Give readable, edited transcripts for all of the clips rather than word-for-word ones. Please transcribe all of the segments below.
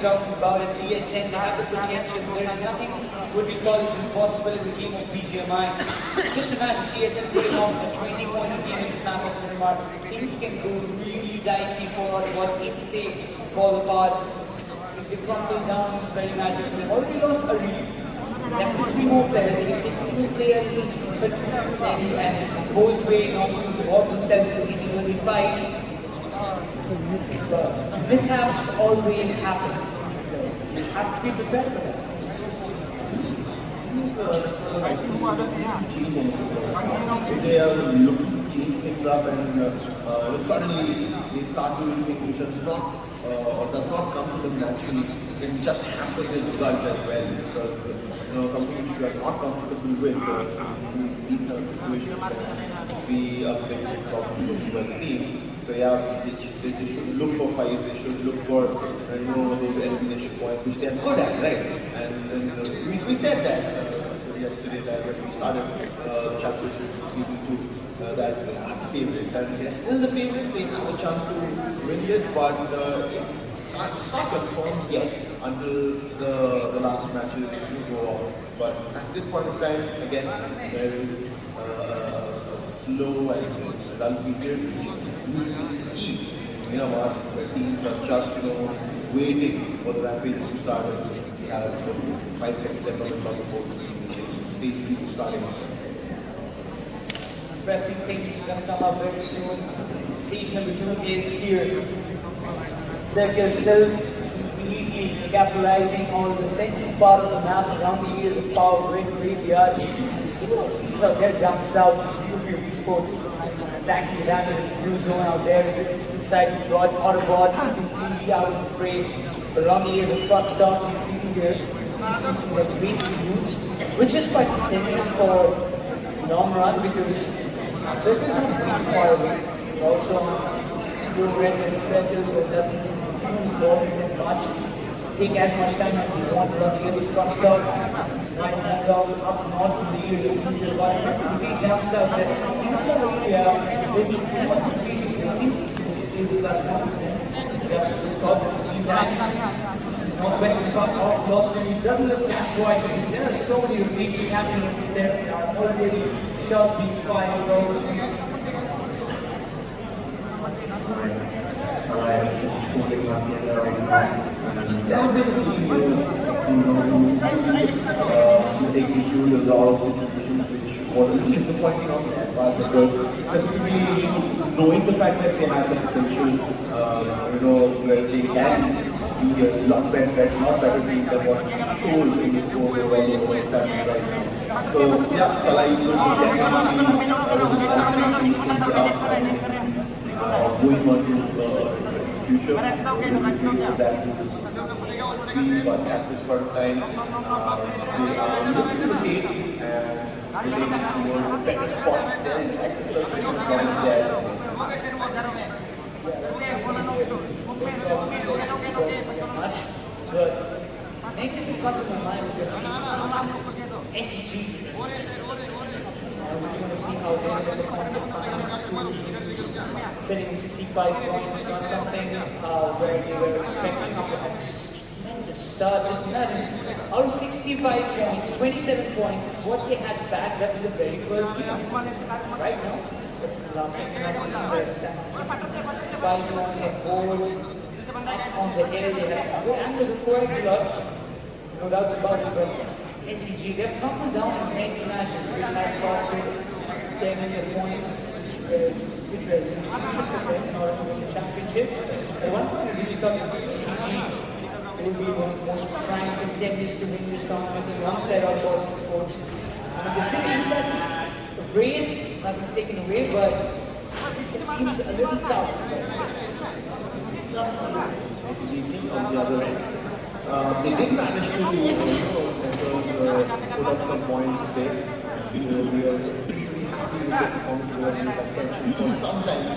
talking about at GSN, they have the potential. There's nothing what we call is impossible in the game of BGMI. Just imagine GSN putting off a 20-point game in this map of Myanmar. Things can go really dicey for what if they fall apart. If they crumble down, it's very magical. They've already lost a lead. They have 3 more players. If they can play a little bit steady and goes way not to involve themselves in any early fights, mishaps always happen. So you have to be prepared for that. They are looking to change things up and suddenly they start doing things which are not or does not come to them naturally. It can just happen as a result as well because something which you are not comfortable with, specifically these kind of situations can be a big problem for you as a team. So yeah, they should look for fights, they should look for those elimination points which they are good at, right? And we said that yesterday that when we started championship season 2 that they are the favorites and they're still the favorites. They have a chance to win this, but it's not confirmed yet until the last matches go off. But at this point of time, again, there is a slow and dull period which usually see in a match where teams are just waiting for the rampages to start. And we have 5 seconds left on the clock before the stage 2 starting. Interesting thing is going to come up very soon. Stage number 2 is here. Czech is still completely capitalizing on the central part of the map around the years of power grid graveyard. You see what teams out there down south, Hornbill ESports attacking down in the blue zone out there. In the eastern side, you've got Autobots completely out of the fray. But around the years of truck stop, completely here, you see like basic routes, which is quite essential for long run because Czech is not really far away. Also, blue red in the center, so it doesn't involve that much. Take as much time as you want around the years of truck stop. Right handoffs up north in the years of usual environment. You take down south there. It's another area. This is completely different, which is a plus one. That's what it's called. Meantime, northwestern part of Lost Country doesn't look that wide because there are so many rotations happening there. Already shots being fired across the streets. Just holding us together right now. There have been who execute a lot of situations which were a little disappointing on their part because specifically knowing the fact that they have the potential, where they can be a lot better team than what shows in the score overall standing right now. So yeah, Salah will definitely change things up going on to future. But at this point of time, they are looking to date and looking towards a better spot there inside the circle there. Good. Next thing that comes to my mind is SEG. We're going to see how they're going to setting 65 points, not something where they were expecting to have such a tremendous start. Just imagine, out of 65 points, 27 points is what they had backed up in the very first game. Right now, last second, 65 points on board. Up on the hill, they have good angles of 4x lot. No doubts about it, but SEG, they've come down and made matches, which has cost them 10 million points, which was crucial for them in order to win the championship. At one point, I really thought that SEG would be one of the most prime contenders to win this tournament alongside Hornbill ESports. They're still in that race, nothing's taken away, but it seems a little tough. On the other end, they did manage to put up some points today. We are pretty happy with the performance they were in contention for some time.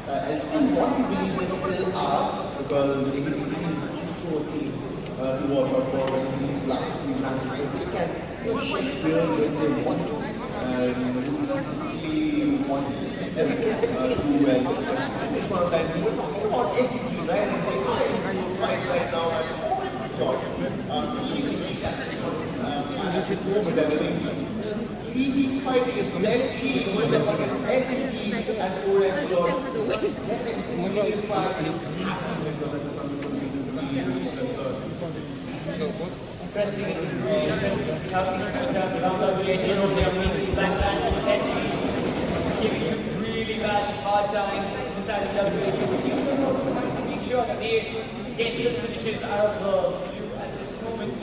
I still want to believe they still are because ABDC is so keen to watch out for in these last 3 matches. They can shift gears when they want to and specifically want to see them do well. At this point of time, we're talking about SEG, right? And they are in a fight right now. short. This is moment, I think. 3 weeks fight is left cheek with the SMT and 4X short. Interesting to see how things worked out around WHO. They're amazing backhand and head giving some really bad hard time inside the WHO. Make sure that they get some finishes out of the view at this moment.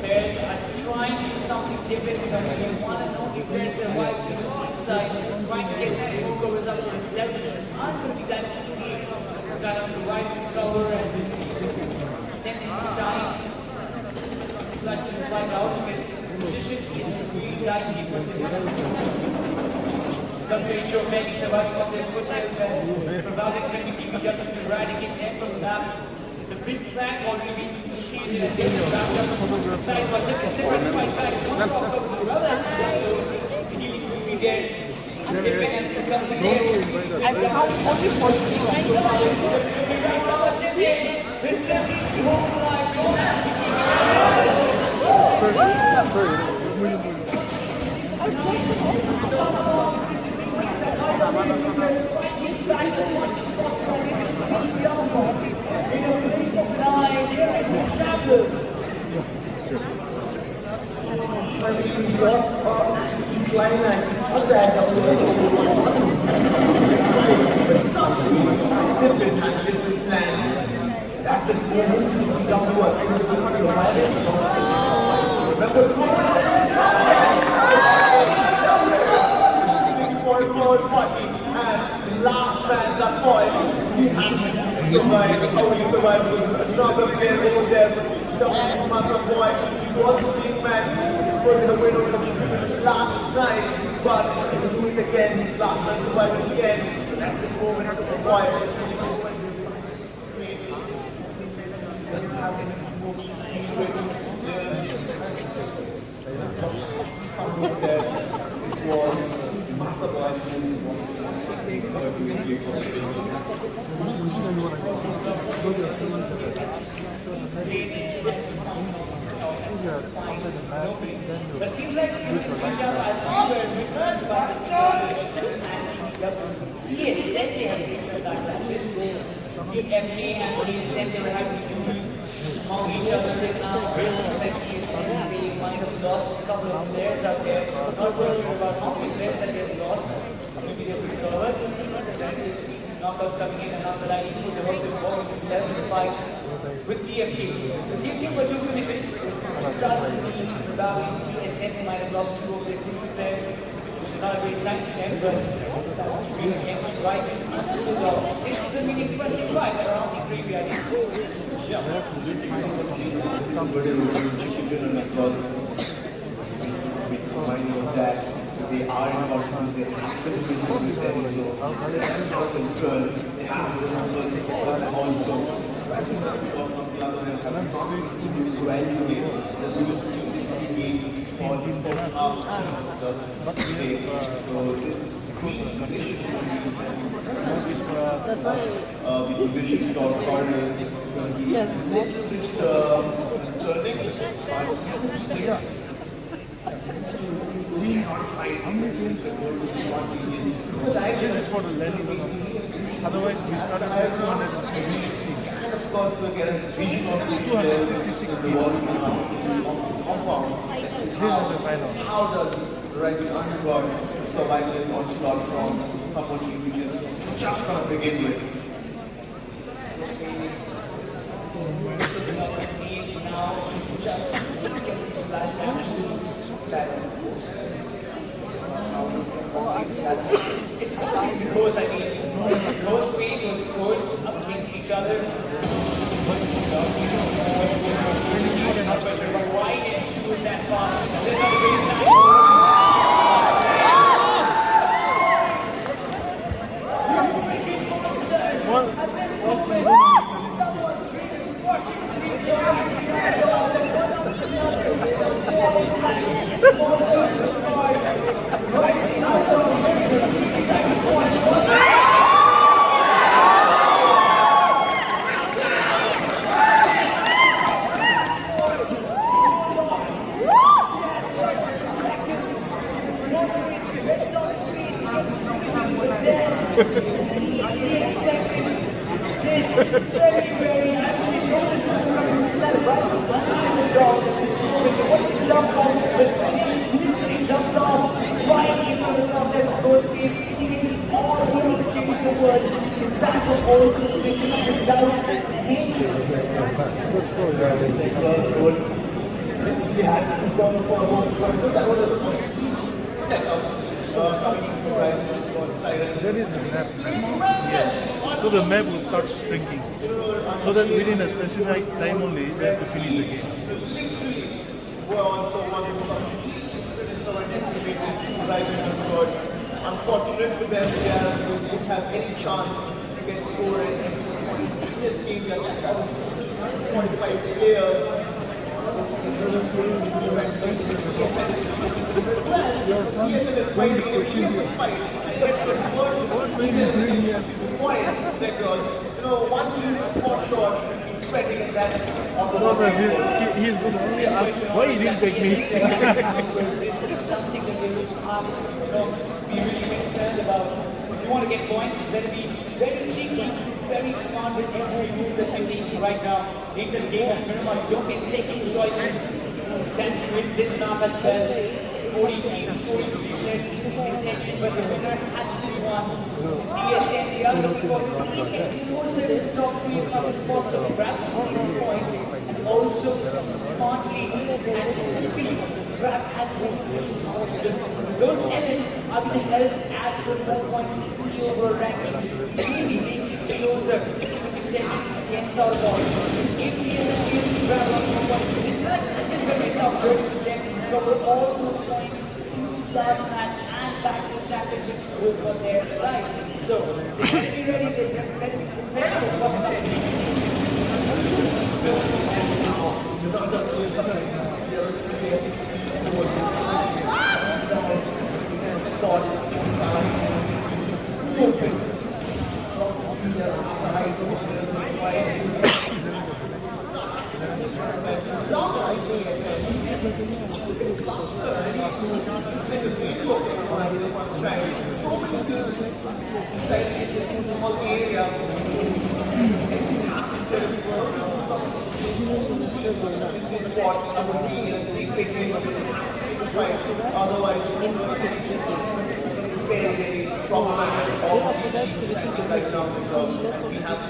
Players are trying to do something different from what they want to know if they survive to the inside, trying to get some smoke over up to establish. Aren't going to be that easy. Kind of the right cover and then it's time to flash this fight out because the position is really dicey for the I'm pretty sure many surviving on their foothills and about expecting to just to eradicate them from the map. It's a big flag already being initiated and they're wrapped up. Size was different, separate fight back. One top of the brother. He will be there. And how only 40 Climax of that different had different plans. At this moment, we down to us. Remember the moment? For a third party, and the last man that point, he has to survive. How he survived was another player over there. Stopping Mother Boy, he was a big man for the win over last night, but he will do it again. His last man survived again. At this moment, the boy. Something that was mastermind and was to escape from the but it seems like TSN they have different backlashes. TFA and TSN they were having to among each other now. Like TSN they might have lost a couple of players out there. Not worrying about how many players that they've lost. Maybe they've recovered. It's knockouts coming in and Hornbill ESports have also involved themselves in the fight with TFA. The TFA were 2 finishes. Plus, TSN they might have lost 2 of their crucial players, which is not a great sign for them, but it's a stream against Rising. This is going to be an interesting fight around the graveyard. That they are in confidence, they have the position with them, so that's not a concern. They have the numbers also. So I think that because on the other hand, have not been gradually, that we will see games for the first half of the day. So this squeeze position the position of corners is going to be a little bit concerning, but we are fighting. This is for the learning. Otherwise, we started at 260. And of course, we get a vision of the 256 compound. This is the final. How does Rising Underdog survive this onslaught from someone which is just going to begin with? It's because I mean, Ghost Face versus Ghost up against each other. But why did he do it that far? There's not a great sign. We had gone for a moment, but that was a step up coming into the right side. That is the map. Yes. So the map will start shrinking. So that within a specified time only, they have to finish the game. Literally, we're also one of some finished our estimated right towards. Unfortunate for them, they won't have any chance to get scored in this game. They have 45 players. Your son is going to question you. One team for sure is spreading at that. No, but he's going to only ask why he didn't take me. This is something that we really have to be really concerned about. If you want to get points, you better be very cheeky, very smart with every move that you're taking right now into the game of Miramar. Don't get second choices. Tend to win this map as well. 40 teams, 43 players in contention, but the winner has to be one. TSN, the other looking for the please get closer to the top 3 as much as possible. Grab these easy points and also smartly and swiftly grab as many positions as possible. Those elements are going to help add some more points in the overall ranking, really make it closer to contention against our ball. If TSN is to grab on more points in this match, it's going to be a tough road for them to cover all those points last match and back this championship group for their side. So they better be ready, they just better be prepared for what's coming. Otherwise, very, very problematic. Right now, because we have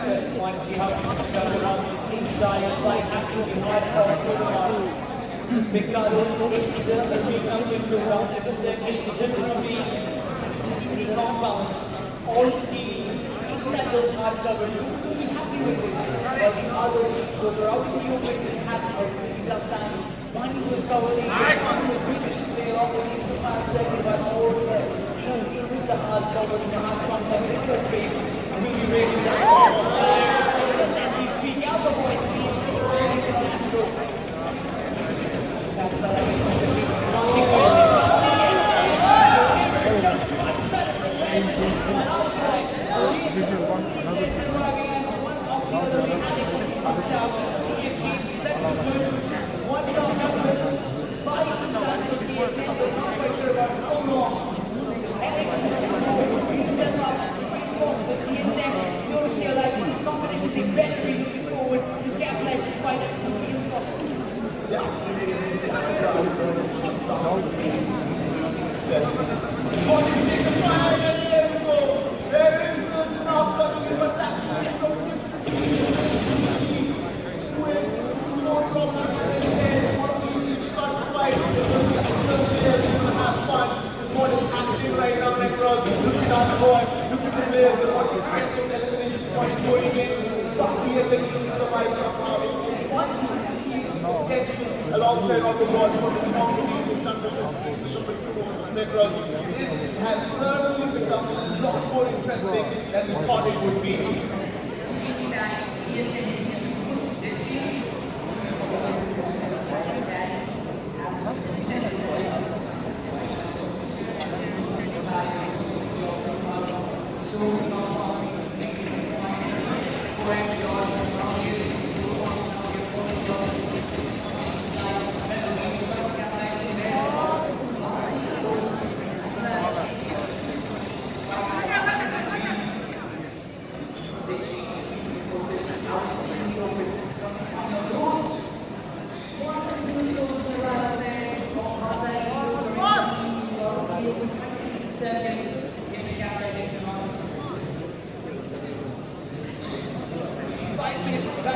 Just want to see how you jump around these inside and fight happy to be hard for just because it's the big numbers around the circuit, general beings, the compounds, all the teams inside those hard covers, you will be happy with it. But the other teams, those are out in the open, just happy for a pretty tough time. Finding those cover leads, finding those reaches to play off against the hard circuit, but all the teams in the hard covers, the hard contact, in their face, will be ready to just as we speak out the voice, please, into the last row. That's alongside on the board for the competition because this has certainly become a lot more interesting than we thought it would be. Away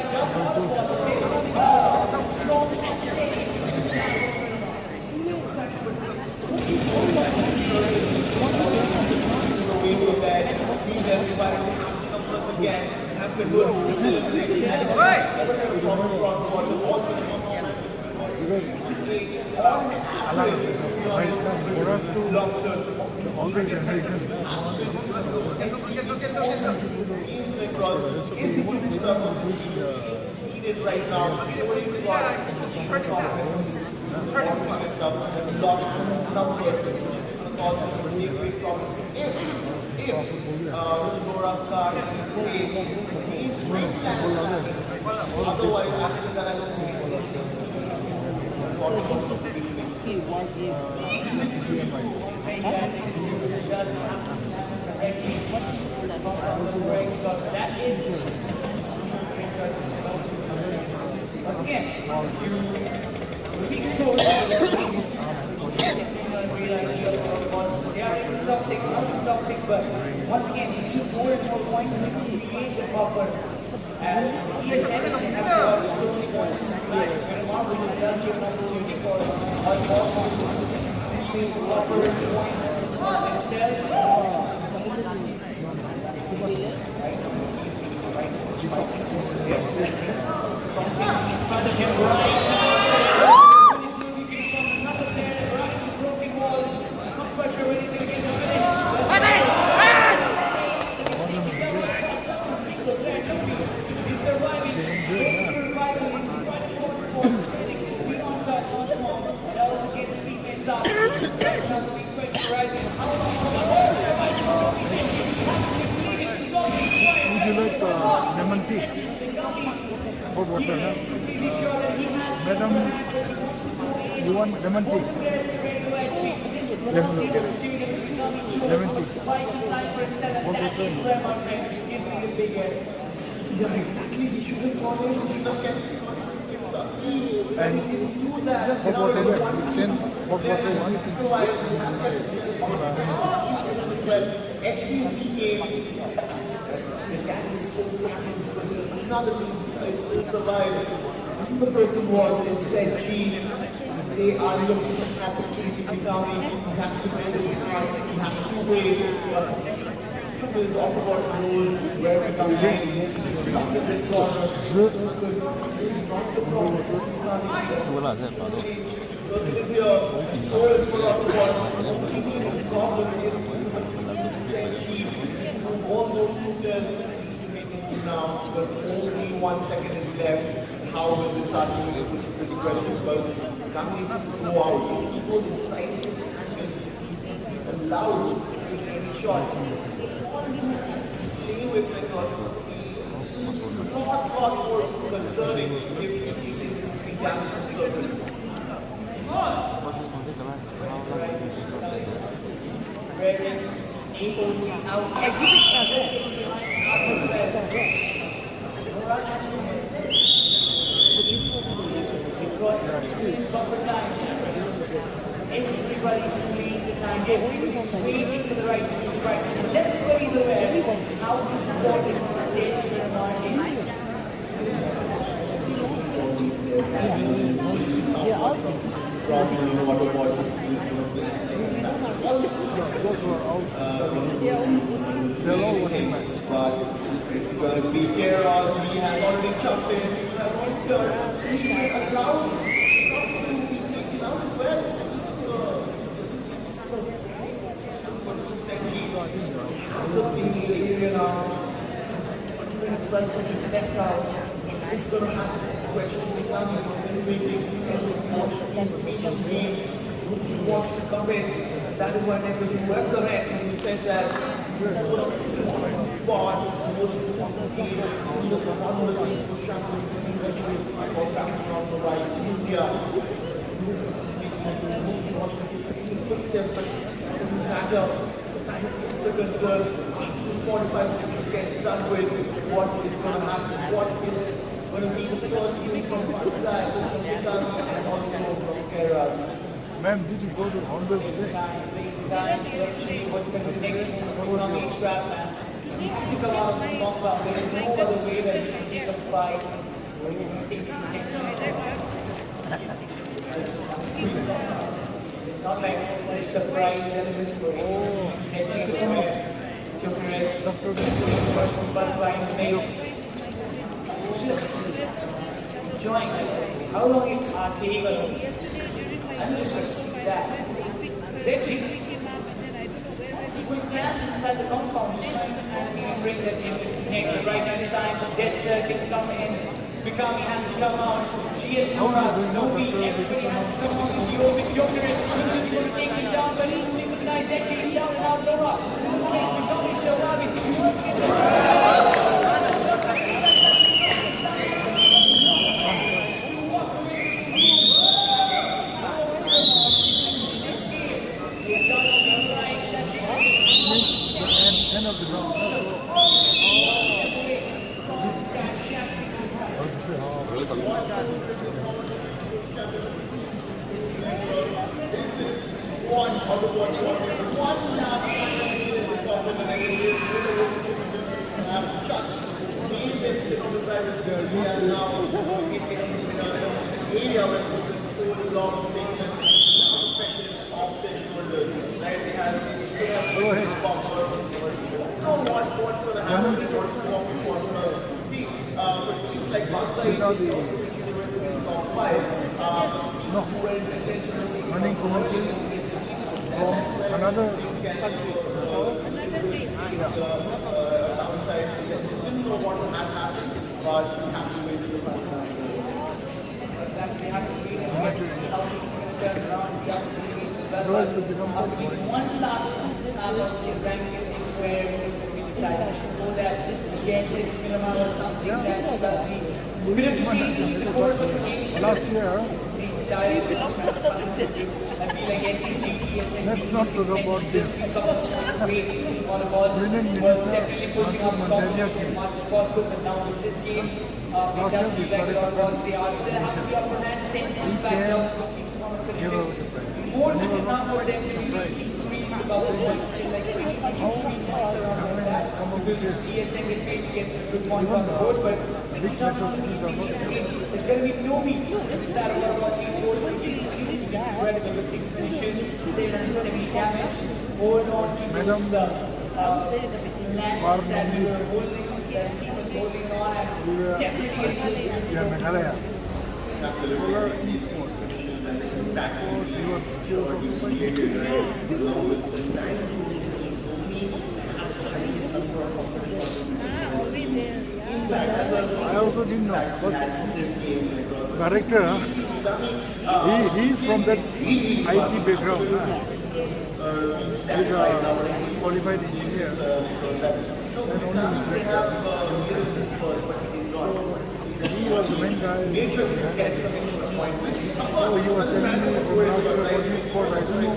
from that, please everybody numbers again. Have to do it. For us to all the generation, Needed right now. Lost numbers, which is going to cause a big problem. If Nora's card is safe, otherwise, after that, I don't think it's That is once again, big score. They are in the top six, not in the top six, but once again, you need more and more points to create the buffer. As tier 7, they have so many points in this match. And Marvel does give an opportunity for us more to buffer points themselves. would you like lemon tea? Hot water, huh? Madam, you want lemon tea? Lemon tea. Hot water. yeah, exactly. He should have gone in. He should have kept And do that. hot water, then hot water one. Well, HP's game, the gang is still happening because another team still survives. The person was in Set G. They are looking at the Casey Mikami. He has to play this smart. He has to wait. His opposite knows where Mikami is. He's stuck in this corner. It's not the problem. So it is here. So is for opposite. The problem is all those two players needs to make a move now because only 1 second is left. How will they start moving is the question because Kami needs to go out. If he goes inside this angle, allowed to take any shots. Play with because lot more concerning if he's in damage from circle. AOT out. Proper time. Everybody's playing the time. Everybody's waiting for the right to strike. Because everybody's aware how important this tournament is. They're all watching match. But it's going to be chaos. He has already jumped in. He has already allowed to be taken out as well. The area now. 12 seconds left now. It's going to happen. The question becomes waiting. Wants to game. He wants to come in. That is why you were correct when you said that the most important part, the most important game, the most important game for champions or back on the right in India. He wants to take the footsteps, but it doesn't matter. Time is the concern. After this 45 seconds gets done with, what is going to happen? What is going to be the first move from Pakistan, from Pakistan, and also from Keras? Ma'am, did you go to Hornbill today? What's going to be next move? Strap, man. He needs to come out of the small club. There is no other way that he can take a qualified. State contention. It's not like a surprise element for centuries where Bucharest qualifying makes. It's just enjoying it. How long it take alone? I'm just going to see that. Zetchi. With cans inside the compound, just trying to bring that music next to right hand time. Dead circuit come in. Mikami has to come out. GS Nora, Nobi, everybody has to come out. With Jokeris, he's going to take him down, but he recognize Zetchi is down and out. Nora, next Mikami surviving. He wants to get End of the ground. One last because of the negative just being been on the driver's seat. We are now in an area where we control a lot of things and pressure is off their shoulders. Right? They have what's going to happen in what's walking forward. See, for teams like Bangla, These are the top 5. running commercial from another country. Downside, so that you didn't know what would have happened, but you have to wait to the first time. Otherwise it will become quite boring. one last lap of the ranking is where it will be decided. So that again, this Miramar was something that we could have changed the course of the game. Last year, The entire I feel like SCG, let's not talk about this. a couple of great on the balls Brilliant was minister, definitely pushing up Mansur top Mandalia as much as possible. But now with this game, it Last does year we feel like started a lot of balls. They are still having the upper hand. 10 points back came, down. gave out the prize. More than enough for them to really increase the bubble points. Still like 23 points around that. Because GSM they failed to get some good points on the board, but Big metro cities are not it's going to be Nomi. Inside of Hornbill ESports, which is incredible with 6 finishes, 770 damage. Hold on to Madam, those lands that we were holding, that he was holding on, and definitely getting Yeah, Meghalaya. Solar esports. She was I also didn't know. But director, he's from that IT background. He's a qualified engineer. And only he was the main guy. So he was telling me from last year about esports. I don't know.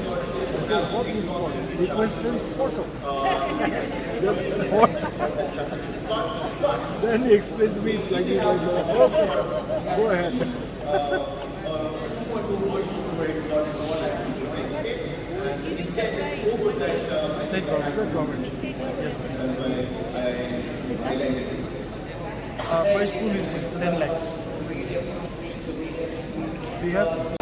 Okay, what is sport? Equestrian sports. Then he explained to me it's like this. I go, okay, go ahead. State government. Prize pool is 10 lakhs. We have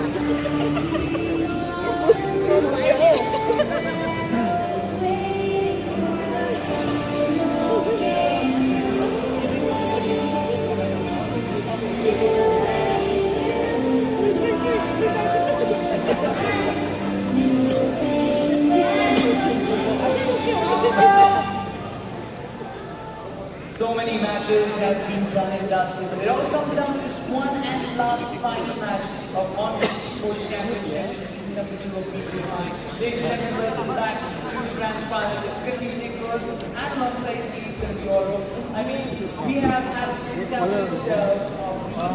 So many matches have been done and dusted, but it all comes down to this one and last final match of Hornbill ESports Championship, season number 2 of B3. Ladies and gentlemen, welcome back to the grand finals. It's going to be Nick Rose, and alongside me is going to be Oro. I mean, we have had countless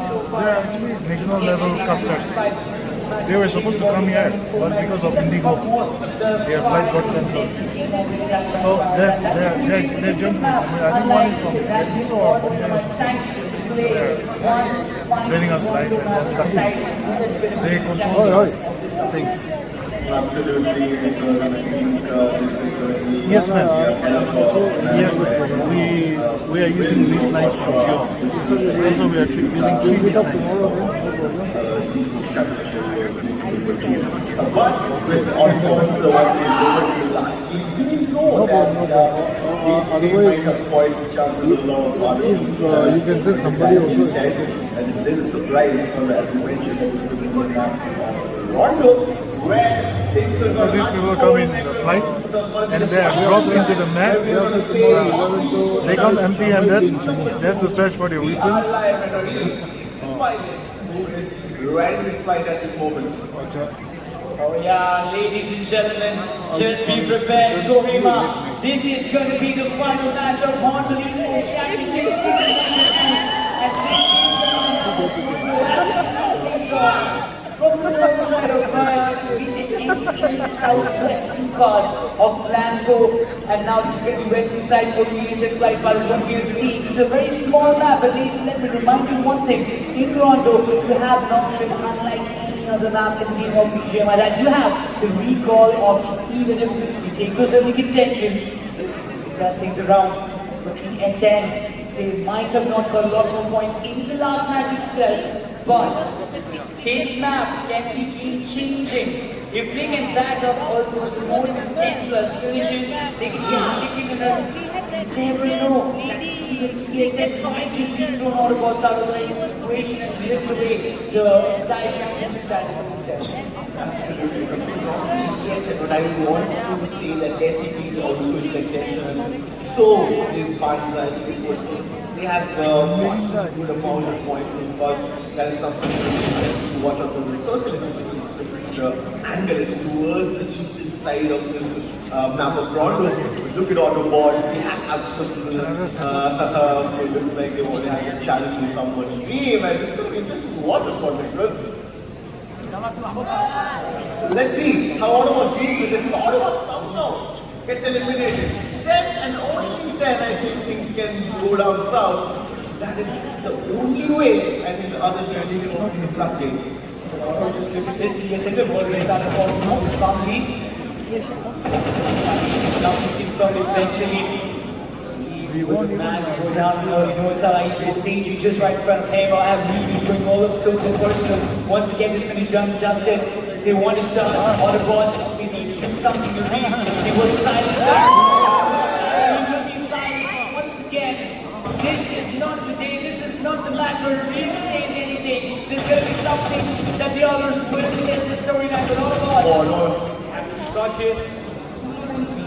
so far. They're actually national level casters. They were supposed to come here, but because of Indigo, their flight got cancelled. So they're jumping. I mean, I think one is from Indigo or they're letting us live and custom. They control things. Absolutely. I think this is going to be Yes, ma'am. Yes, yes, we are using these lines from Geo. Also, we are using 3D lines. But with onboard, so what they did in the last game, we know that they might have spoiled the chances of a lot of others. You can send somebody also. And it's still a surprise because, as you mentioned, it's going to be a map of Rondo, where things are going to These people come in the flight and they are dropped into the map. They come empty handed. They have to search for their weapons. Who is riding this flight at this moment? Oh yeah, ladies and gentlemen, just be prepared, Kohima. This is going to be the final match of Hornbill ESports Championship Season 2. And this is from the north side of the southwestern part of Flanco, and now this is going to be western side oriented flight path is going to be a scene. It's a very small map, but let me remind you one thing. In Toronto, you have an option unlike any other map in the game of BGMI that you have the recall option. Even if you take those early contentions, turn things around. For TSN, they might have not got a lot more points in the last match itself, but this map can be game-changing. If they can back up almost more than 10 plus finishes, they can get a chicken dinner. You never know that even TSN might just be thrown out of balls out of the equation and lift away the entire championship title for themselves. Yes, but I want to say that SEP is also in contention. So is Banzai ESports. They have a good amount of points because that is something to watch out for. The circle is a different angle. It's towards the eastern side of this map of Rondo. Look at auto boards. They have some. It looks like they want to have a challenge in someone's stream, and it's going to be interesting to watch out for because. Let's see how Ottawa deals with this. Ottawa somehow gets eliminated. Then and only then I think things can go down south. That is the only way I think the other teams can open the floodgates. Just look at this, TSN have already started falling out strongly. Now looking for eventually. He was a man to go down early. You know it's our ESports CG just right in front of him. I have reviews going all up close and personal. Once to get this finish done and dusted, they want to start on the boards. They need to do something to read. He was silent. He will be silent once again. This is not the day. This is not the match where Reed says anything. There's going to be something that the others will tell the storyline. But all Oh no. have to be cautious.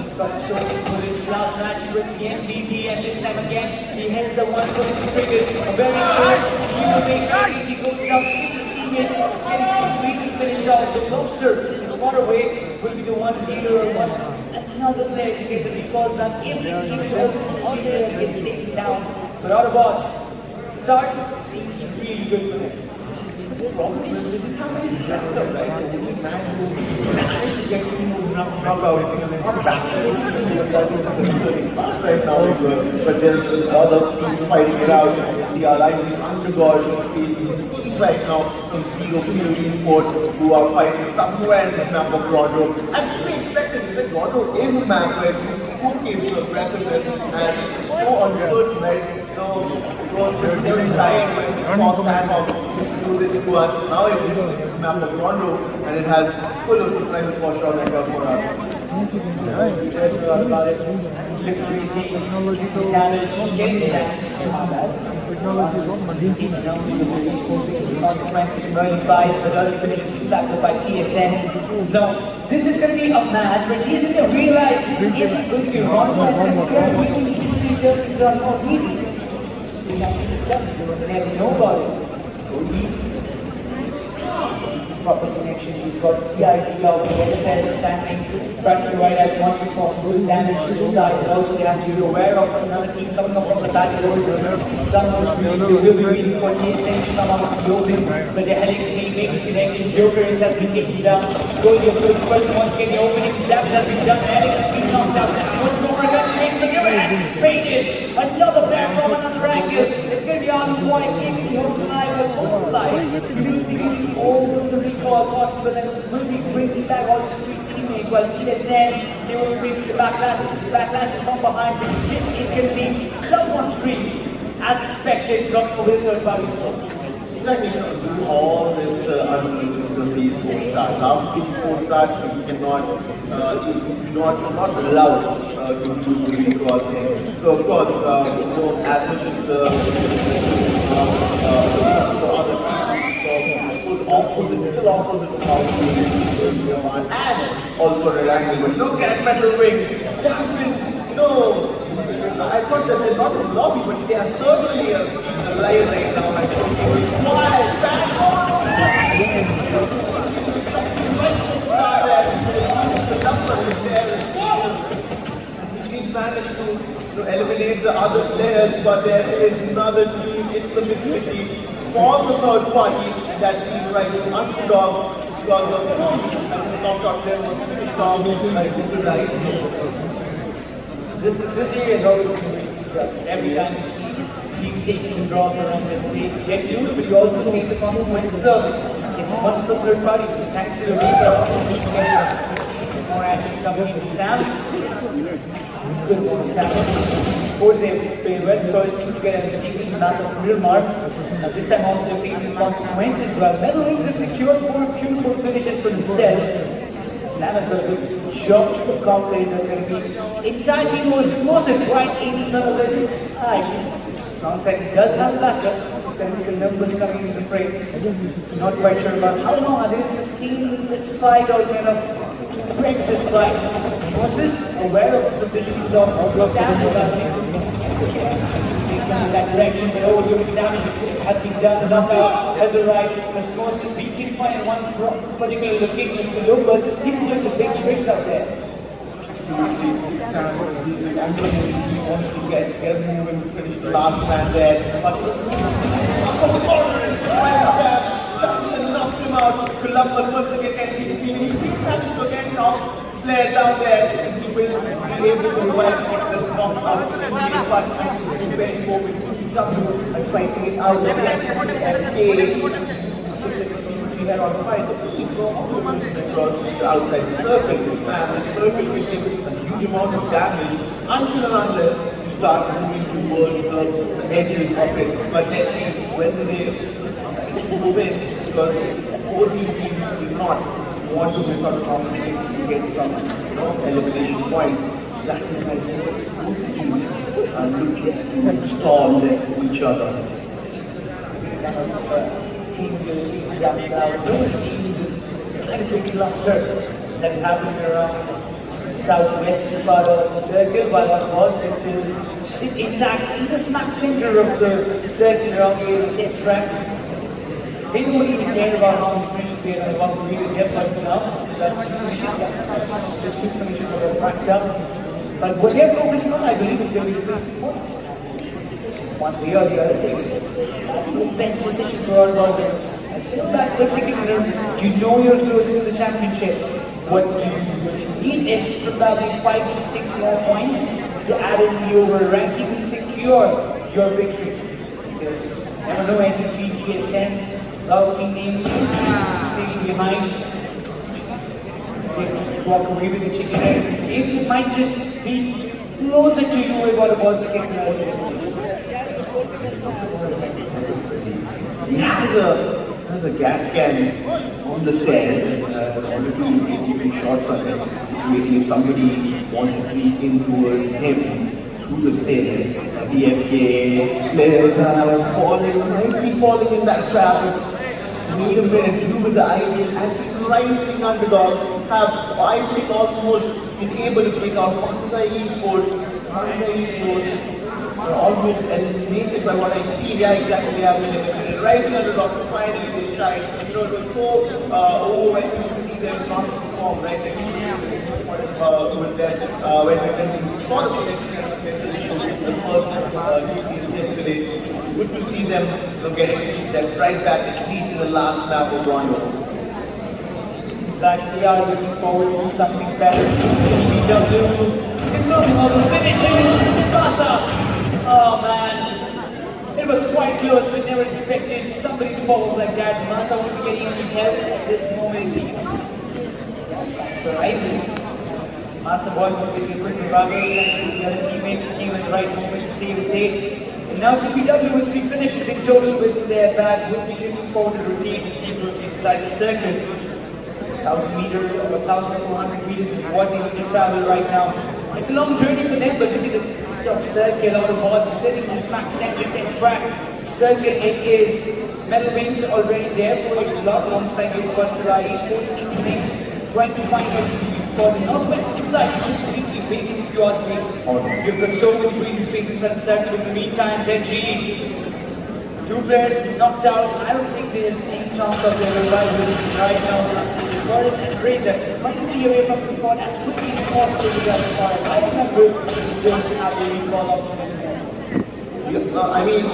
He's got so good his last match with the MVP, and this time again he has the one for the trigger. A very good. He will make sure he goes down, skip his teammate, and completely finished off. The lobster is far away, will be the one leader or one another player to get the recall done. If it keeps all players gets taken down. But Autobots start seems really good for them. The problem is they didn't have any jester, right? The only man who managed to get to knockout right now. But there are other teams fighting it out. You can see our rising underdogs facing teams right now in Zero Fuel Esports who are fighting somewhere in this map of Rondo. And we expected is that Rondo is a map where we showcase the aggressiveness and so uncertain, right? Every time when we cross that out, do this to us. Now it's a map of Toronto and it has full of surprises for sure across for us. We just heard about it. Literally seeing damage, getting the damage from that. Team announcing the esports consequences in early fights, but early finishes impacted by TSN. Now, this is going to be a match where TSN they realize this is going to be wrong, but this is going to be Germans are not needed. They have nobody. Proper connection. He's got the idea of where the player is standing, trying to provide as much as possible damage to the side, and also they have to be aware of another team coming up from the back rows. Someone will be waiting for TSN to come up with the open, but the Helix makes a connection. Joker has been taken down. Goes the first person wants to get the opening. Damage has been done. Helix has been knocked out. What's going for a gun? Makes the giver and spaded. Another player from another angle. It's going to be on one keeping the home tonight with one life. All the recall possible and will be bringing back all his three teammates while TSN they will be facing the backlash from behind. This is going to be someone's dream as expected from the third party coach. Exactly, do all this until the esports starts. After the esports starts, you cannot, you're not allowed to do the recall thing. So of course, as much as the other teams, little opposite of how we and also Red Angle. But look at Metal Wings. They have been, I thought that they're not in the lobby, but they are certainly alive right now. I think we managed to eliminate the other players, but there is another team in the vicinity from the third party, and that's been right with underdogs because of the knockout player was finished off like This area is always going to be just every time you see teams taking the draw around this space, you get used, but you also take the consequences of it. Multiple third parties, thanks to the recall, some more actions coming in. Sam, good one. Sports they went first to get a taking the map of real mark. This time also they're facing consequences. While Metal Wings have secured 4 beautiful finishes for themselves, Sam has got a good shot to accomplish. There's going to be entire team was Osmosis right in front of his eyes. Downside he does have backup. It's going to be the numbers coming into the frame. Not quite sure about how long are they going to sustain this fight or kind of break this fight. Osmosis aware of the positions of Sam in that direction, but overdoing damage has been done. Knockout has arrived. Osmosis being confined in one particular location is Columbus. He's playing some big strings out there. Sam, he wants to get moving, finish the last man there. But from the corner, Sam jumps and knocks him out. Columbus once again can be seen. He managed to get knocked. Player down there, and he will be able to revive the knockout. But he's very open to fighting it out. We had on fight outside the circle, and the circle will take a huge amount of damage until and unless you start moving towards the edges of it. But let's see whether they move in, because both these teams do not want to miss out on opportunities to get some elimination points. That is why both teams are looking to stall each other. Teams you'll see themselves. So many teams, it's like a big cluster that is happening around the southwestern part of the circle, while our balls they still sit intact in the smack center of the circle around the test track. They don't even care about how many finishes they are about to really get right now. Just 2 finishes that are racked up. But what they're focusing on, I believe, is going to be the first points. One way or the other, it's the best position for all ballers. And still back to the second round, you know you're closer to the championship. What you need is probably 5 to 6 more points to add in the over ranking and secure your victory. Because never know, SMG, GSN, a lot of team names staying behind. They walk away with the chicken egg. It might just be closer to you with what the ball kicks out. We have the There's a gas can on the stairs. Obviously, he's keeping shots on it. Just waiting if somebody wants to creep in towards him through the stairs. DFK players are falling, might be falling in that trap. Need a minute, you with the ideal anti-rising underdogs have, I think, almost been able to take out Hornbill ESports. Hornbill ESports are almost eliminated by what I see. Yeah, exactly. They have been eliminated. Rising underdog, finally they shine. You know, it was so overwhelming to see them not perform, right? With them, when we saw the potential in the first games yesterday. Good to see them getting that right back, at least in the last lap of Rondo. Exactly, they are looking forward to something better. BW, including all the finishes. Massa, oh man, it was quite close. We never expected somebody to ball like that. Massa won't be getting any help at this moment, it seems. The rivals. Massa boy was getting a quick recovery, thanks to the other teammates who came at the right moment to save his day. And now TPW with 3 finishes in total with their bag would be looking forward to rotating deeper inside the circuit. 1,000 meters or 1,400 meters is what they need to travel right now. It's a long journey for them, but look at the kind of circle on the board sitting in the smack center test track. Circle it is. Medal wings already there for its lot alongside the Hornbill ESports in the mix, trying to find a sweet spot. The northwestern side is completely vacant if you ask me. You've got so many breathing space inside the circle. In the meantime, ZG, 2 players knocked out. I don't think there's any chance of their revival right now. Boris and Razor trying to flee away from the spot as quickly as possible to that spot. I remember they don't have the recall option anymore. I mean,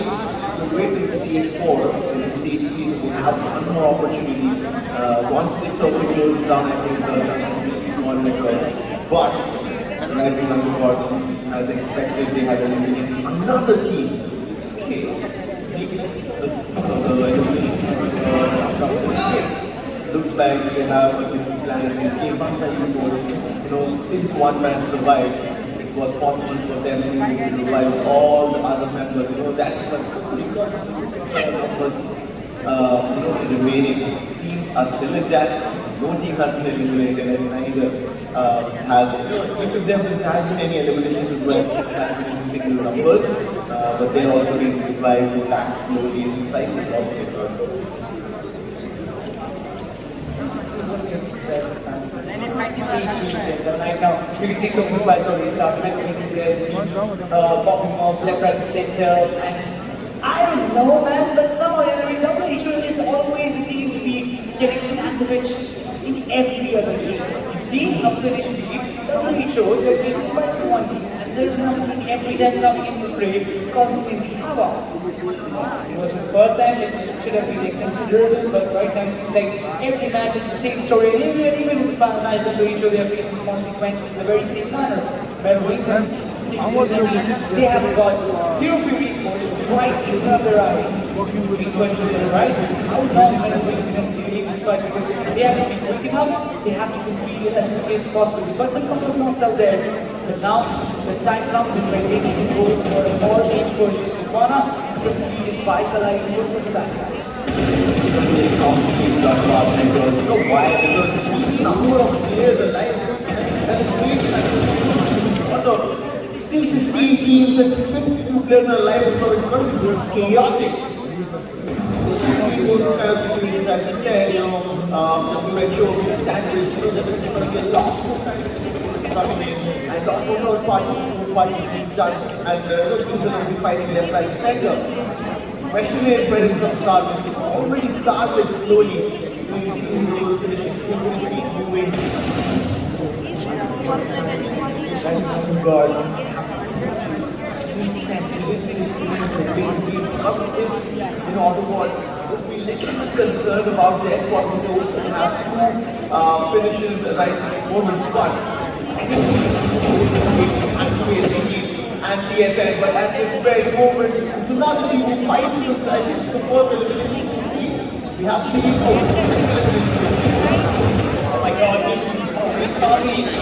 the way in stage 4, in stage 3, we have one more opportunity. Once this circle goes down, I think the chances will be one like But Rising Underdogs, as expected, they had eliminated another team. Okay. Looks like they have a different plan in this game. You know, since one man survived, it was possible for them to revive all the other members. You know, that is because numbers, the remaining teams are still in that. No team has been eliminated, and neither has, if there has been any eliminations as well, it has been in single numbers, but they're also being revived back slowly inside the top. Right now, you can see some of the fights already started. Popping off left, right, center. And I don't know, man, but somehow WHO is always a team to be getting sandwiched in every other game. It's being a finished league. WHO, they're being quite one team. And there's another team every time coming in the fray, causing them havoc. It was the first time it should have been considerable, but right now it seems like every match is the same story. And even in the final match of WHO, they are facing the consequences in the very same manner. But wings they have got 0 fury scores right in front of their eyes. Big question to the right. How long Medal Wings is going to be this fight? Because they have to be quick enough, they have to complete it as quickly as possible. They've got some couple of knocks out there, but now the time comes when they need to go for a more big push. Ivana is completed by Salah Esports for the back guys. Why? Because the number of players alive still 15 teams and 52 players are alive, so it's going to be chaotic. As you said, WHO will establish, there's going to be a lot more sandwiches coming in, and a lot more third parties being done, and teams are going to be fighting left, right, center. Question is where it's going to start. It already started slowly. You see who's finishing, moving. Oh God. Would be little bit concerned about their squad because they would have 2 finishes right at this moment. And TSN, but at this very moment, it's another team who fights to the side. It's the first elimination we see. We have seen Oh my God,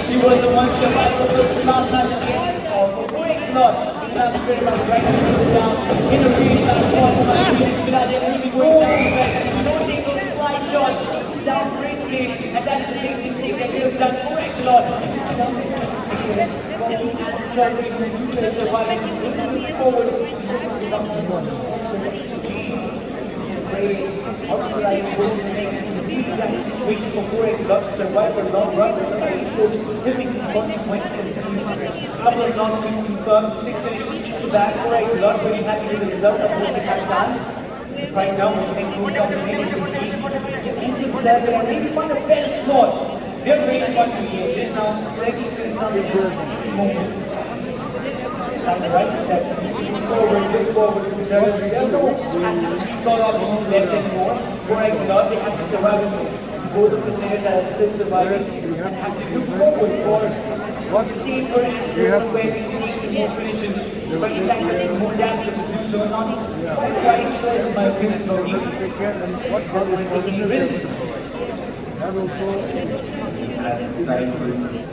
he was the one survivor of the last match again. Thanks a lot. That's very much right down in a really nice spot. Without anything going down the back. and that is a big mistake that we have done correct a lot. Traveling to surviving, looking forward to Outside esports in the next fantastic situation for 4X Love to survive for a long run. Outside esports will be some consequences. A couple of knocks being confirmed, 6 finishes to back. 4X Love very happy with the results of what they have done. Right now, the next move comes in is to end the server and maybe find a better spot. They're very much in the edges now. Second is going to come in moment. On the right, that look forward to the service. There are no call options left anymore. 4X Love, they have to survive. Both of the players that are still surviving and have to look forward for what's safer and where they can take some more finishes. But in fact, that's more damage to do so. Not quite stress in my opinion, but taking risks. Trying to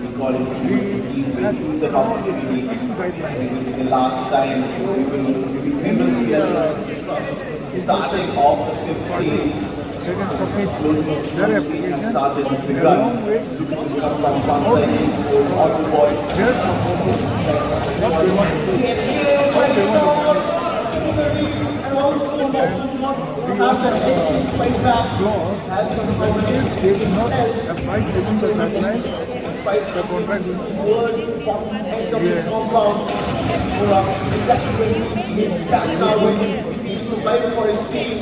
recall his use an opportunity. The last time we will see starting off the 5th stage. Started begun. Looking to come from one side, all the boys. And also have the fight back. Have some they will not fight within the timeline. fight The contract will towards the end of the compound. That's when he's back now when he's surviving for his team.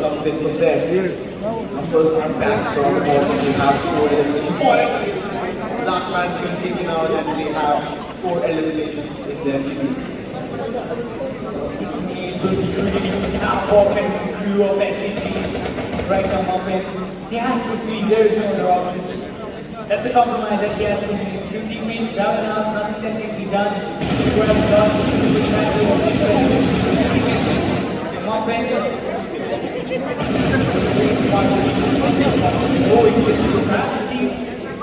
Comes in from there. Of course, I'm back from the ball. We have 4 eliminations. Last man being taken out, and we have 4 eliminations in their team. Now walking crew of SCG right now, my friend. He has to flee, there is no other option. That's a compromise that he has to make. 2 teammates down and out, nothing that can be done. Well done. My friend. Oh, he was so bad. It seems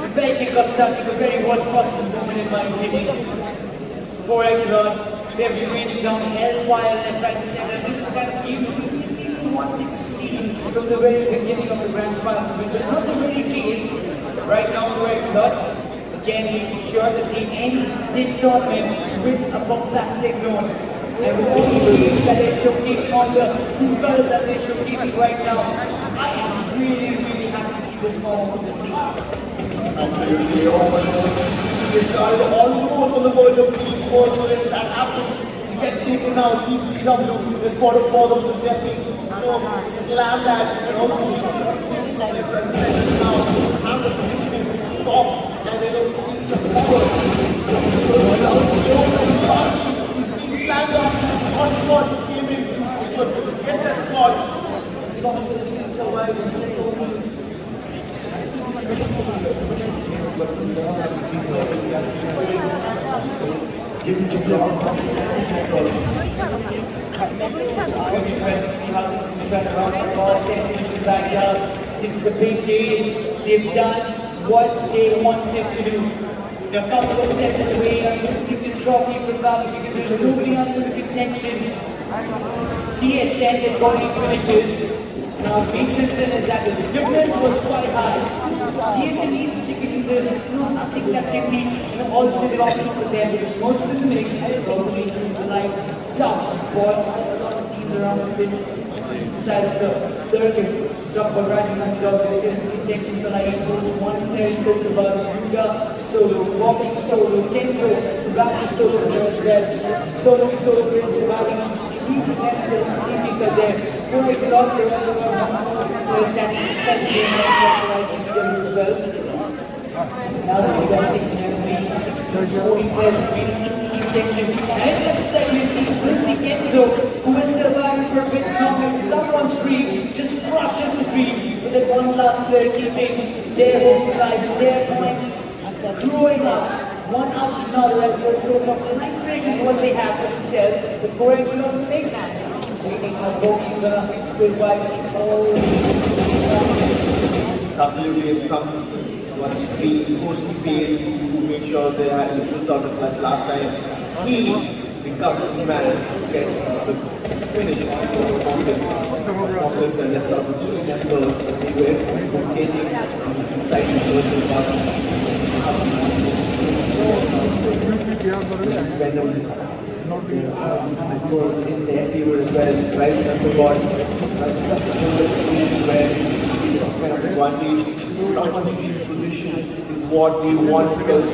the bacon got stuck in the very worst possible moment in my opinion. 4X Lord, they've been raining down hellfire and trying to say that this is the kind of game we wanted to see from the very beginning of the grand finals, which was not the very case. Right now, 4X Lord, again making sure that they end this tournament with a bombastic note. And with all the games that they're showcasing, all the true colors that they're showcasing right now, I am really happy to see this performance of this team. Absolutely, they started almost on the verge of being forced, so if that happens, he gets taken out, TPW, the spot of bottom to step in, slam that, and also he now have the position stop, and they don't need some cover. He's slammed up, on spot, came in, but get that spot, he's surviving. This is the big day. They've done what they wanted to do. They're a couple of steps away and lifting the trophy from Valley because there's nobody under the contention. TSN and body finishes. Now, Vincent is that the difference was quite high. TSN needs to check it. There's nothing that can be alternative option for them because most of the mix is also making life tough for a lot of teams around this side of the circuit. Struck by rising underdogs, they're still in contention. So like esports, one player still surviving. Yuga solo, Bobby solo, Kenzo, Ravi solo there as well. Solo player surviving. 3% of the teammates are there. 4X Love, they're also one standing inside the game and subsidizing together as well. Now that we've got 6 eliminations, 40 players remaining in contention. And it's at the second you see Quincy Kenzo, who is surviving for a bit longer. Someone's dream just crushes the dream with that one last player keeping their hopes alive and their points growing up one after another as they grow up. 9 finishes what they have for themselves. The 4X Love makes waiting how Bobby's gonna survive all. Absolutely, it's someone's dream, course he faced to make sure they had the pulls out of clutch last time. He becomes man gets the finish of the process and left out with two members anywhere changing inside the virtual button. Venom goes in their favor as well, driving up the board. That's the situation where some kind of advantage. Someone's position is what we want because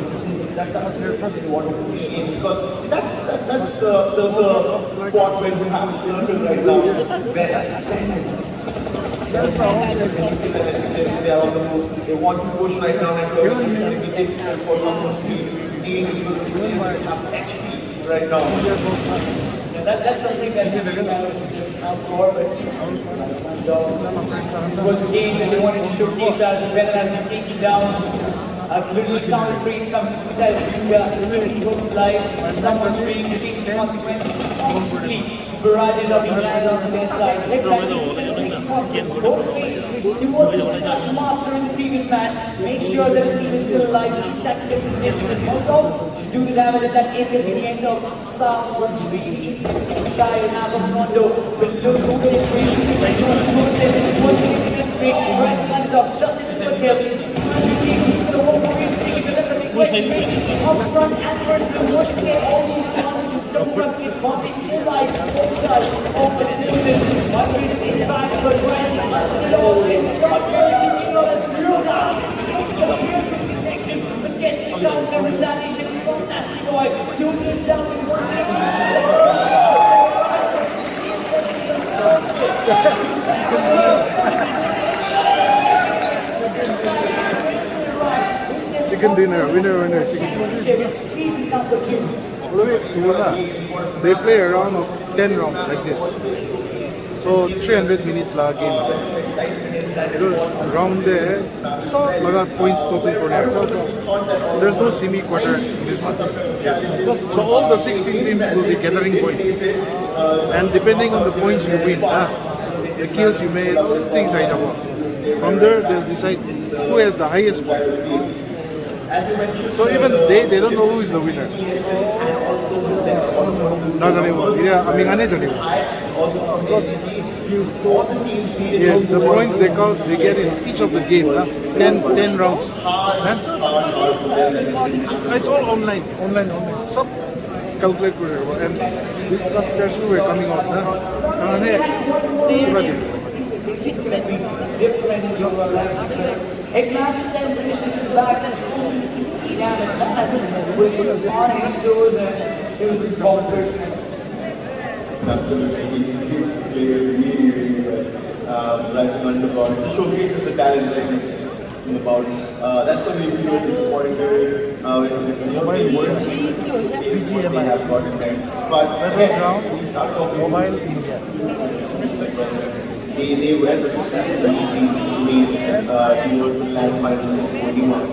that's what we want to be in. Because that's there's a spot where we have a circle right now where they are on the move. They want to push right now and it will be difficult for someone to deal with HP right now. Yeah, that's something that we really out for, but this was a game that they wanted to showcase as the Venom has been taken down. Literally counter trades coming from inside of India, literally looks like someone's being taken the consequences. Constantly, barrages are being landed on their side. He was the master in the previous match. Make sure that his team is still alive. Attack the position and also should do the damage. That is going to be the end of Southward Street. Style now of Rondo will look over his range. Like no explosive. Once again, great press and off just in the tail. He's going to walk away and take it. That's a big question. Up front and first, once again, all these advantages don't run the advantage. Still lies on both sides of the solution. One reason in back, but rising below him. Not perfect, you know that's real now. It's a beautiful connection, but gets the counter retaliation from Nasty Boy. 2 minutes down with 1 minute. Chicken dinner, winner, chicken dinner. Season number 2. They play a round of 10 rounds like this. So 300 minutes la game. Round there, so laga points total corner. There's no semi-quarter in this one. So all the 16 teams will be gathering points. And depending on the points you win, the kills you made, these things like that. From there, they'll decide who has the highest points. So even they don't know who is the winner. Yes, the points they get in each of the game, 10 rounds. It's all online. So calculate and these players who were coming out. Eggman 7 finishes in the back and 16 damage. That's with Onyx stores and it was a wrong person. Absolutely, he played really well. Rising on the board. It showcases the talent that he's about. That's why we were disappointed BGMI have gotten them. But again, we start off mobile India. They were the successful teams made towards the land finals of 41.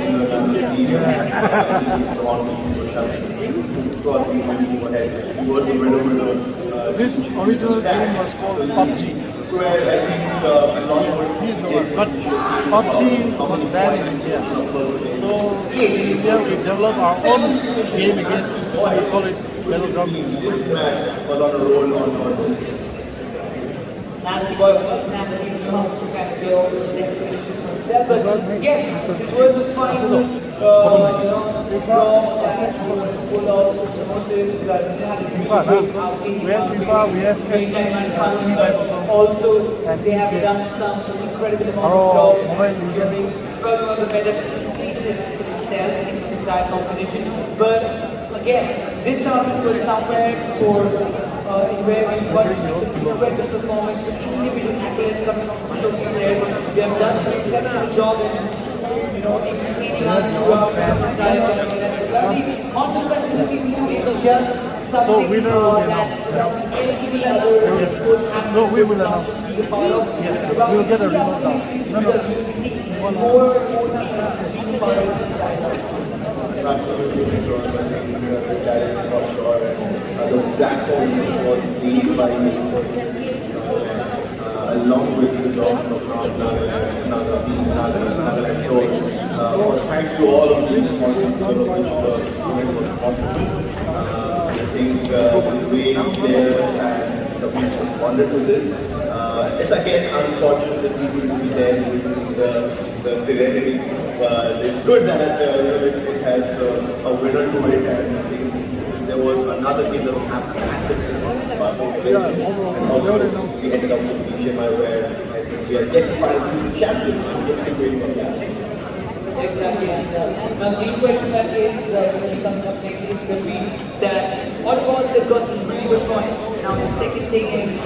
And this is the Hornbill ESports. Of course, we went ahead. He was the winner. This original game was called PUBG. Where I think He's the one. But PUBG was banned in India. So in India we developed our own game again. We call it Battleground. this match was on a roll on Nasty Boy was nasty enough to kind of get all the same finishes for himself. But again, this was a final, draw that pull out the samosas. We have FIFA, we have FC, Also, they have done some incredible amount of job considering probably one of the better pieces for themselves in this entire competition. But again, this tournament was somewhere for where we got to see some incredible performance, some individual accolades coming from so many players. They have done some exceptional job in entertaining us throughout this entire tournament. On the rest of the season 2 is just something So winner will be that announced. any other sports has No, we will announce. to be a part of. Yes, we'll get a result now. More teams being a part of this entire tournament. absolutely sure. I think that is for sure. The platform was made by along with the job of thanks to all of these sponsors which the event was possible. way players and the people responded to this. It's again unfortunate that we couldn't be there with this the serenity, but it's good that it has a winner to it, and I think there was another game that was active and also we ended up with BGMI where I think we are yet to find these champions, so we're still waiting on that. Exactly, and now the question that is going to come up next is going to be that what was they've got some really good points. Now the second thing is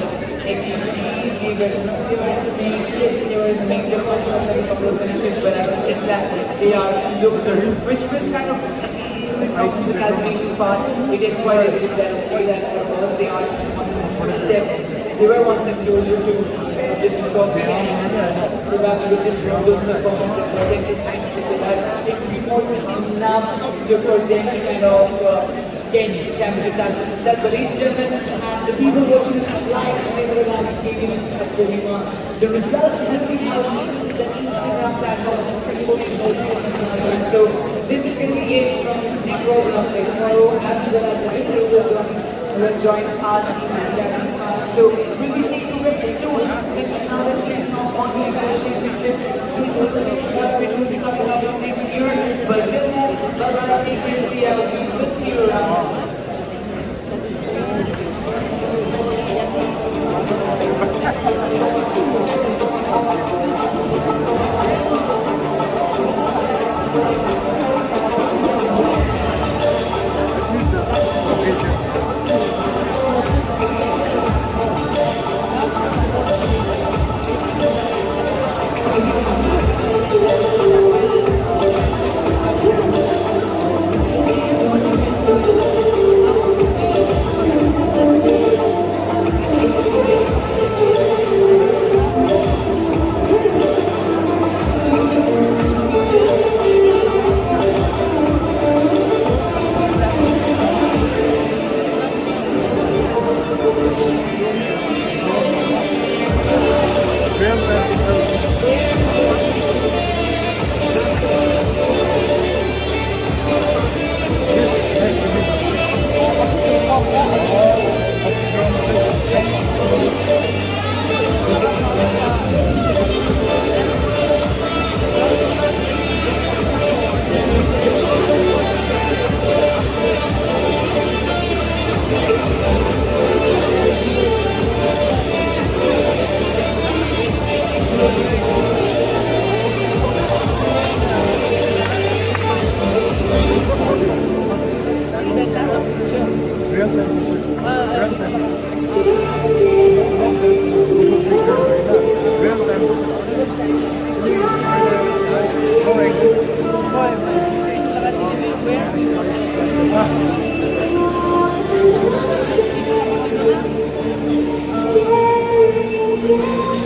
SEG, they were in the main yes, they were in the main group also a couple of finishes, but I don't think that they are losers, which was kind of from the calculation part, it is quite evident that because they are just one step, they were one step closer to this trophy, and probably with this those performance, I think this championship that it will be more enough for them to kind of gain the championship title themselves. But ladies and gentlemen, the people watching this live from the Stadium at Kohima, the results will be out on the Instagram platform of so this is going to be it from Nick Rosen upside tomorrow, as well as the videos will join us in Instagram. So we'll be seeing you very soon with another season of Hornbill ESports Championship, which will be coming up next year. But till then, bye-bye, take care, see you, we will see you around.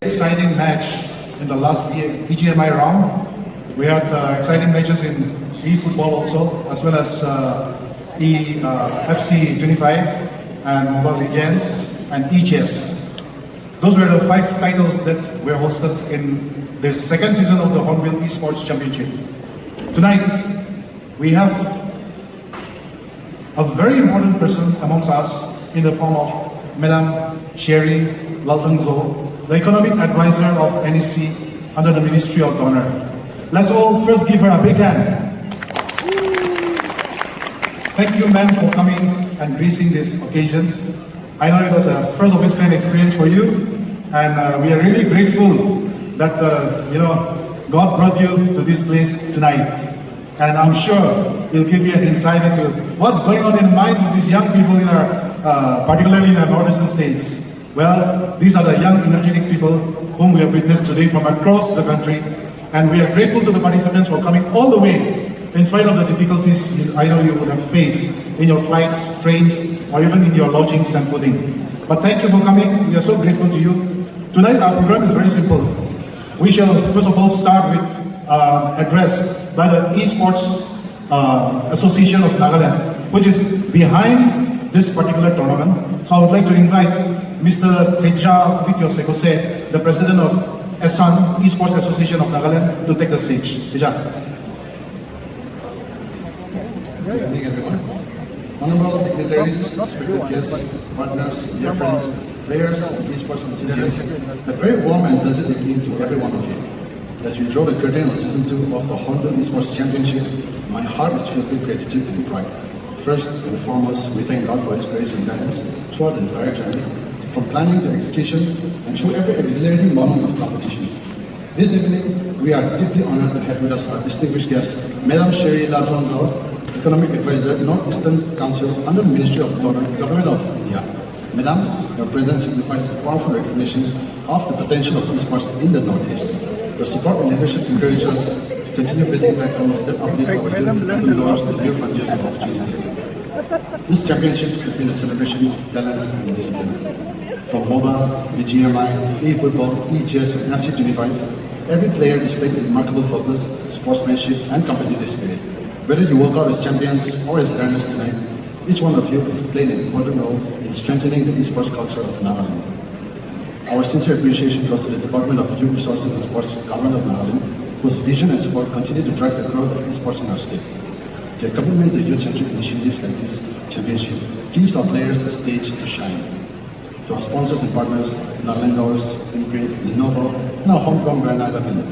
Exciting match in the last BGMI round. We had exciting matches in eFootball also, as well as FC 25 and Mobile Legends and eChess. Those were the 5 titles that were hosted in the second season of the Hornbill ESports Championship. Tonight, we have a very important person amongst us in the form of Madam Sherry Laltangzo, the Economic Advisor of NEC under the Ministry of Honor. Let's all first give her a big hand. Thank you, ma'am, for coming and gracing this occasion. I know it was a first of its kind experience for you, and we are really grateful that God brought you to this place tonight. And I'm sure he'll give you an insight into what's going on in the minds of these young people in our, particularly in our northeastern states. Well, these are the young, energetic people whom we have witnessed today from across the country, and we are grateful to the participants for coming all the way, in spite of the difficulties I know you would have faced in your flights, trains, or even in your lodgings and fooding. But thank you for coming. We are so grateful to you. Tonight, our program is very simple. We shall first of all start with an address by the Esports Association of Nagaland, which is behind this particular tournament. So I would like to invite Mr. Teja Vityosekose, the President of ESAN, Esports Association of Nagaland, to take the stage. Teja. Good evening, everyone. honorable dignitaries, respected guests, partners, dear friends, players, and esports enthusiasts, a very warm and pleasant evening to every one of you. As we draw the curtain on Season 2 of the Hornbill ESports Championship, my heart is filled with gratitude and pride. First and foremost, we thank God for His grace and guidance throughout the entire journey, from planning to execution and through every exhilarating moment of competition. This evening, we are deeply honored to have with us our distinguished guest, Madam Sherry Lafonso, Economic Advisor, Northeastern Council under the Ministry of Government of India. Madam, your presence signifies a powerful recognition of the potential of esports in the Northeast. Your support and leadership encourage us to continue building platforms that uplift our youth and open doors to new frontiers of opportunity. This championship has been a celebration of talent and discipline. From MOBA, BGMI, eFootball, eChess, and FC25, every player displayed remarkable focus, sportsmanship, and competitive spirit. Whether you walk out as champions or as learners tonight, each one of you is playing an important role in strengthening the esports culture of Nagaland. Our sincere appreciation goes to the Department of Youth Resources and Sports, Government of Nagaland, whose vision and support continue to drive the growth of esports in our state. Their commitment to youth-centric initiatives like this championship gives our players a stage to shine. To our sponsors and partners, Nagalanders, Imprint, Lenovo, and our homegrown brand Nagaland,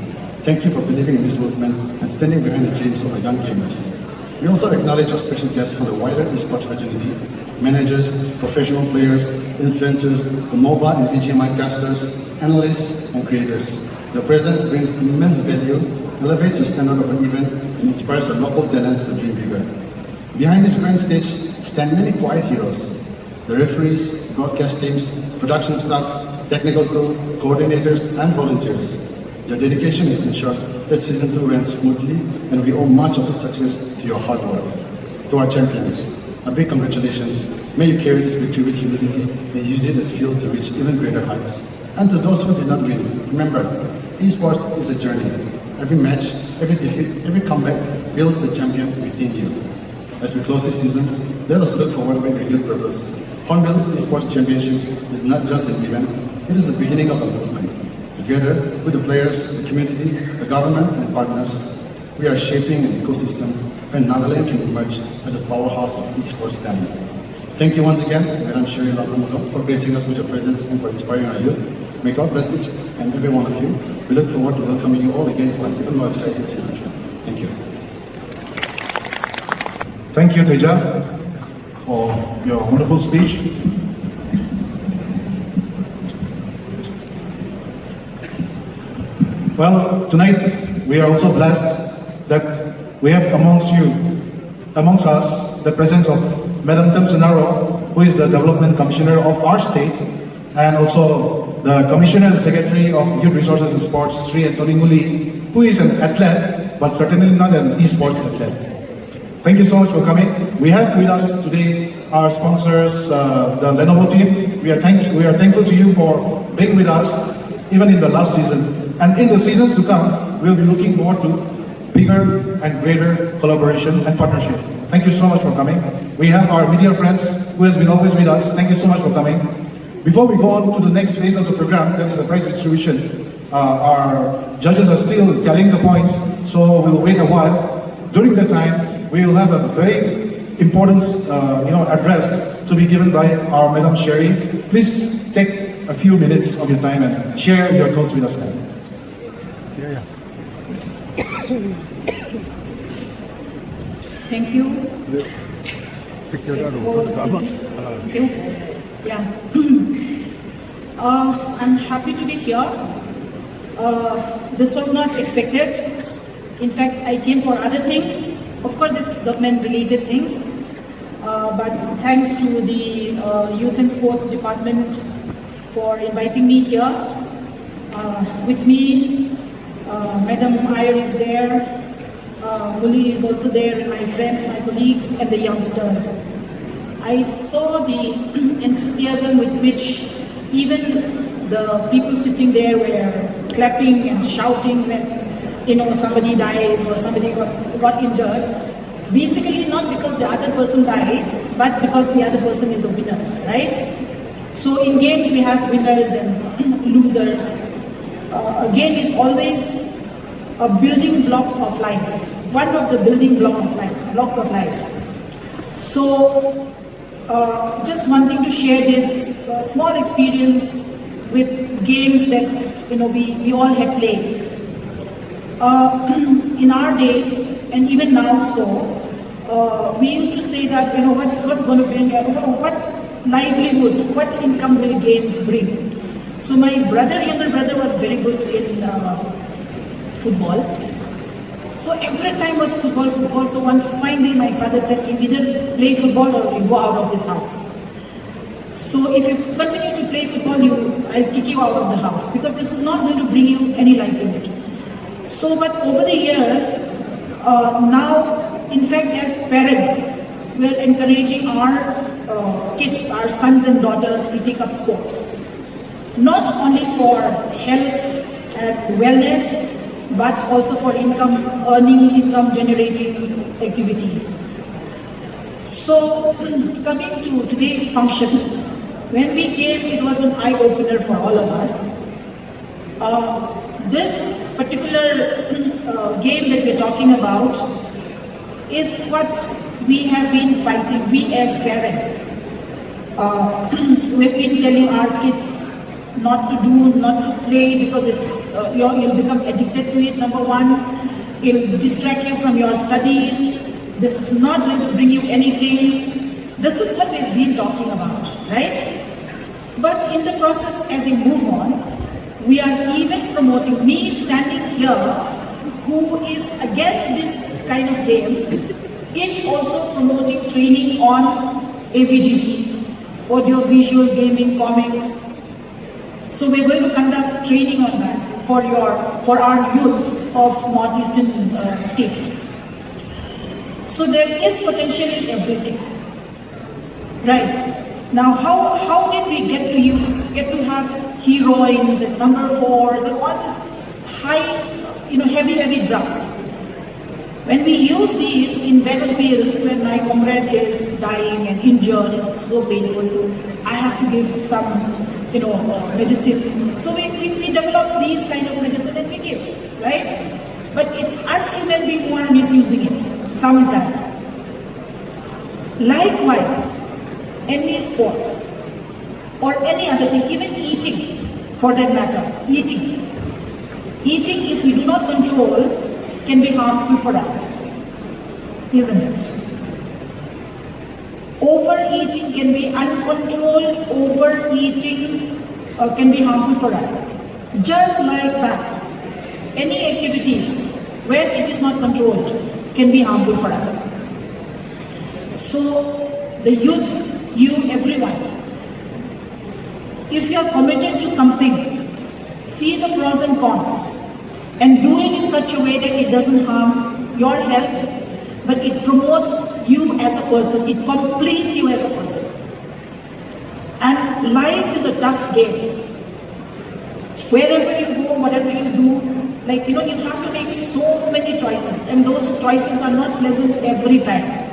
thank you for believing in this movement and standing behind the dreams of our young gamers. We also acknowledge our special guests from the wider esports fraternity, managers, professional players, influencers, the MOBA and BGMI casters, analysts, and creators. Your presence brings immense value, elevates the standard of an event, and inspires our local talent to dream bigger. Behind this grand stage stand many quiet heroes: the referees, broadcast teams, production staff, technical crew, coordinators, and volunteers. Your dedication has ensured that Season 2 ran smoothly, and we owe much of the success to your hard work. To our champions, a big congratulations. May you carry this victory with humility and use it as fuel to reach even greater heights. And to those who did not win, remember, esports is a journey. Every match, every defeat, every comeback builds the champion within you. As we close this season, let us look forward with renewed purpose. Hornbill ESports Championship is not just an event, it is the beginning of a movement. Together with the players, the community, the government, and partners, we are shaping an ecosystem where Nagaland can emerge as a powerhouse of esports talent. Thank you once again, Madam Sherry Lafonso, for gracing us with your presence and for inspiring our youth. May God bless each and every one of you. We look forward to welcoming you all again for an even more exciting season 2. Thank you. Thank you, Teja, for your wonderful speech. Well, tonight we are also blessed that we have amongst us, the presence of Madam Tamsinaro, who is the Development Commissioner of our state, and also the Commissioner and Secretary of Youth Resources and Sports, Sri Anthony Muli, who is an athlete, but certainly not an esports athlete. Thank you so much for coming. We have with us today our sponsors, the Lenovo team. We are thankful to you for being with us, even in the last season. And in the seasons to come, we'll be looking forward to bigger and greater collaboration and partnership. Thank you so much for coming. We have our media friends who has been always with us. Thank you so much for coming. Before we go on to the next phase of the program, that is the prize distribution, our judges are still tallying the points, so we'll wait a while. During that time, we will have a very important address to be given by our Madam Sherry. Please take a few minutes of your time and share your thoughts with us, ma'am. Thank you. Yeah. I'm happy to be here. This was not expected. In fact, I came for other things. Of course, it's government-related things. But thanks to the Youth and Sports Department for inviting me here. With me, Madam Iyer is there. Muli is also there, my friends, my colleagues, and the youngsters. I saw the enthusiasm with which even the people sitting there were clapping and shouting when somebody dies or somebody got injured. Basically not because the other person died, but because the other person is the winner, right? So in games we have winners and losers. A game is always a building block of life. One of the building blocks of life. So, just wanting to share this small experience with games that we all have played. In our days, and even now, we used to say that what's going to bring, what livelihood, what income will games bring. So my younger brother, was very good in football. So every time was football. So one fine day my father said, you either play football or you go out of this house. So if you continue to play football, I'll kick you out of the house, because this is not going to bring you any livelihood. So, but over the years, now, in fact, as parents, we're encouraging our kids, our sons and daughters to take up sports. Not only for health and wellness, but also for income generating activities. So, coming to today's function, when we came, it was an eye-opener for all of us. This particular game that we're talking about is what we have been fighting, we as parents. We've been telling our kids not to play, because you'll become addicted to it, number one. It'll distract you from your studies. This is not going to bring you anything. This is what we've been talking about, right? But in the process, as we move on, we are even promoting, me standing here, who is against this kind of game, is also promoting training on AVGC, audio visual gaming, comics. So we're going to conduct training on that for our youths of northeastern states. So there is potential in everything, right? Now, how did we get to have heroines and number 4s and all this high, heavy drugs? When we use these in battlefields, when my comrade is dying and injured, and so painful, I have to give some, medicine. So we develop these kind of medicine and we give, right? But it's us human beings who are misusing it sometimes. Likewise, any sports or any other thing, even eating for that matter, eating, if we do not control, can be harmful for us, isn't it? Overeating can be uncontrolled, overeating can be harmful for us. Just like that, any activities where it is not controlled can be harmful for us. So the youths, you, everyone, if you are committed to something, see the pros and cons and do it in such a way that it doesn't harm your health, but it promotes you as a person, it completes you as a person. And life is a tough game. Wherever you go, whatever you do, you have to make so many choices, and those choices are not pleasant every time.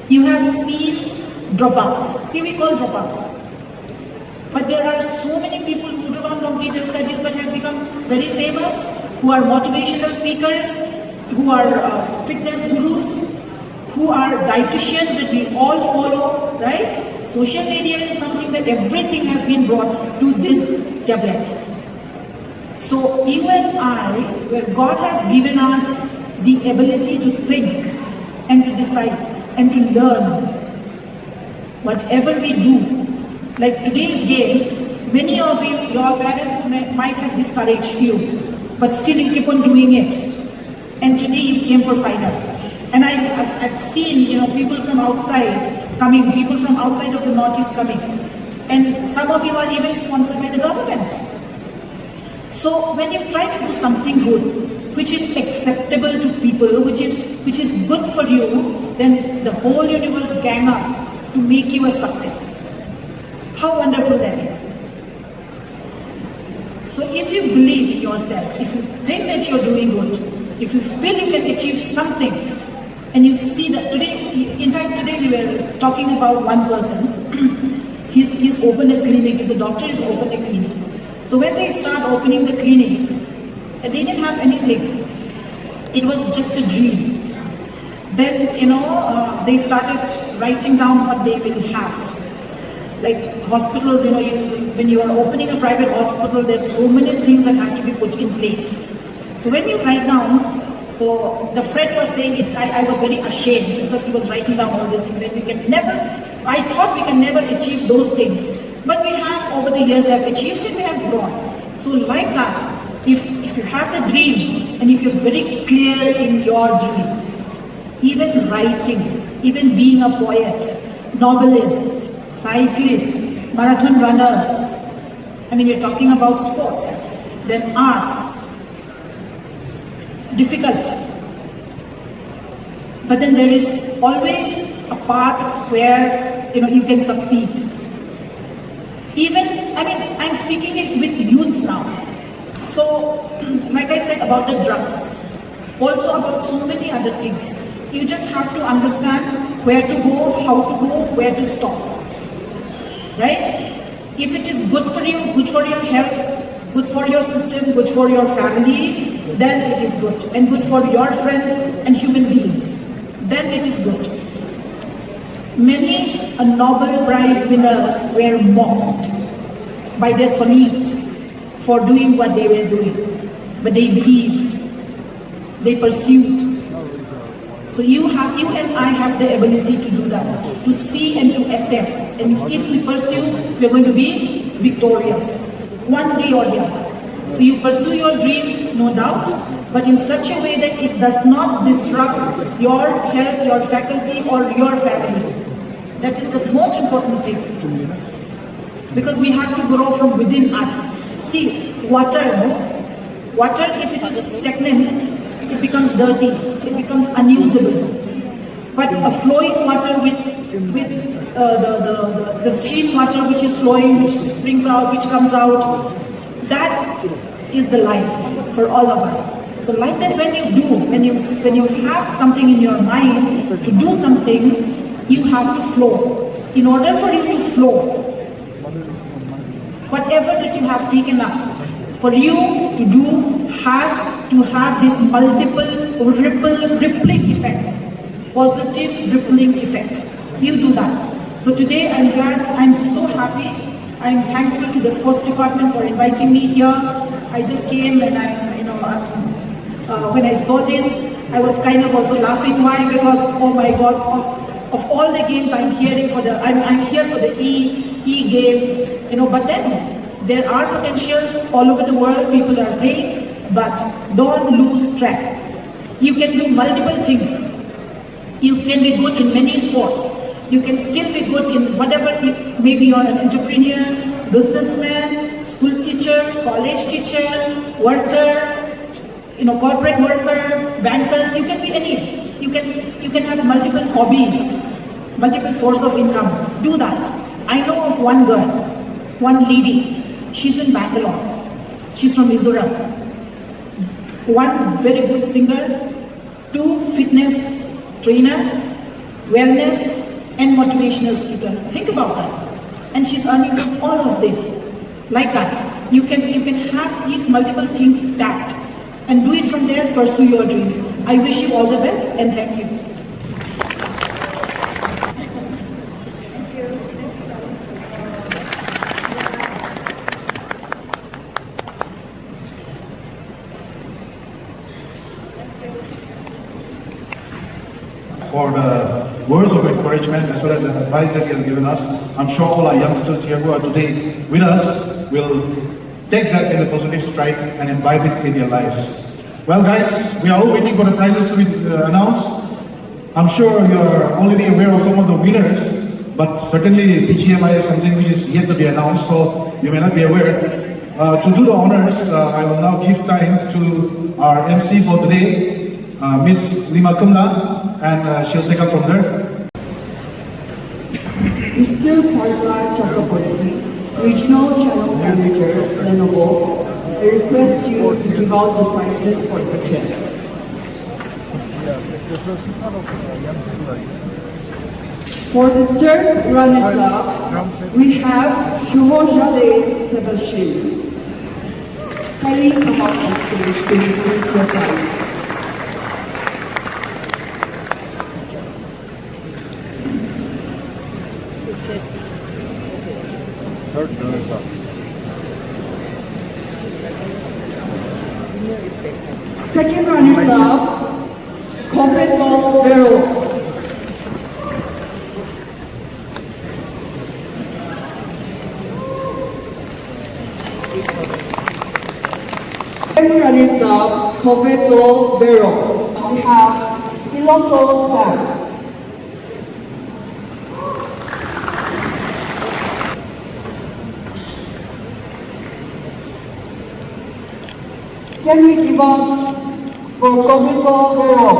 You have seen dropouts. See, we call dropouts. But there are so many people who do not complete their studies but have become very famous, who are motivational speakers, who are fitness gurus, who are dietitians that we all follow, right? Social media is something that everything has been brought to this tablet. So you and I, where God has given us the ability to think and to decide and to learn, whatever we do, like today's game, many of you, your parents might have discouraged you, but still you keep on doing it. And today you came for final. And I've seen, people from outside coming, people from outside of the Northeast coming. And some of you are even sponsored by the government. So when you try to do something good, which is acceptable to people, which is good for you, then the whole universe gang up to make you a success. How wonderful that is. So if you believe in yourself, if you think that you're doing good, if you feel you can achieve something, and you see that today, in fact today we were talking about one person, he's opened a clinic, he's a doctor, he's opened a clinic. So when they start opening the clinic, they didn't have anything. It was just a dream. Then, they started writing down what they will have. Like hospitals, when you are opening a private hospital, there's so many things that has to be put in place. So when you write down, so the friend was saying it, I was very ashamed because he was writing down all these things, and I thought we can never achieve those things. But we have, over the years, have achieved it, we have grown. So like that, if you have the dream, and if you're very clear in your dream, even writing, even being a poet, novelist, cyclist, marathon runners, we're talking about sports, then arts, difficult. But then there is always a path where, you can succeed. Even, I'm speaking it with youths now. So, like I said about the drugs, also about so many other things. You just have to understand where to go, how to go, where to stop. Right? If it is good for you, good for your health, good for your system, good for your family, then it is good. And good for your friends and human beings, then it is good. Many Nobel Prize winners were mocked by their colleagues for doing what they were doing. But they believed, they pursued. So you and I have the ability to do that, to see and to assess. And if we pursue, we are going to be victorious, one day or the other. So you pursue your dream, no doubt, but in such a way that it does not disrupt your health, your faculty, or your family. That is the most important thing. Because we have to grow from within us. See, water, water, if it is stagnant, it becomes dirty, it becomes unusable. But a flowing water with the stream water which is flowing, which springs out, which comes out, that is the life for all of us. So like that, when you have something in your mind to do something, you have to flow. In order for you to flow, whatever that you have taken up, for you to do has to have this multiple rippling effect, positive rippling effect. You do that. So today I'm glad, I'm so happy, I'm thankful to the sports department for inviting me here. I just came and when I saw this, I was kind of also laughing. Why? Because, oh my God, of all the games I'm here for the E game, but then there are potentials all over the world, people are playing, but don't lose track. You can do multiple things. You can be good in many sports. You can still be good in whatever, maybe you're an entrepreneur, businessman, school teacher, college teacher, worker, corporate worker, banker, you can be any. You can have multiple hobbies, multiple source of income. Do that. I know of one girl, one lady. She's in Bangalore. She's from Mizoram. One very good singer, 2 fitness trainer, wellness and motivational speaker. Think about that. And she's earning from all of this. Like that. You can have these multiple things tapped and do it from there, pursue your dreams. I wish you all the best and thank you. For the words of encouragement as well as the advice that you have given us. I'm sure all our youngsters here who are today with us will take that in a positive stride and imbibe it in their lives. Well guys, we are all waiting for the prizes to be announced. I'm sure you are already aware of some of the winners, but certainly BGMI is something which is yet to be announced, so you may not be aware. To do the honors, I will now give time to our MC for today, Miss Lima Kumla, and she'll take up from there. Mr. Parva Chakraborty, Regional Channel Manager, Lenovo, I request you to give out the prizes for the chess. For the third runners-up, we have Shuhojale Sebastian. Kindly come out on stage to receive your prize. Third runner-up. Second runners-up, Copeto Vero. Second runners-up, Copeto Vero. We have Iloto Sam. Can we give up for Copeto Vero?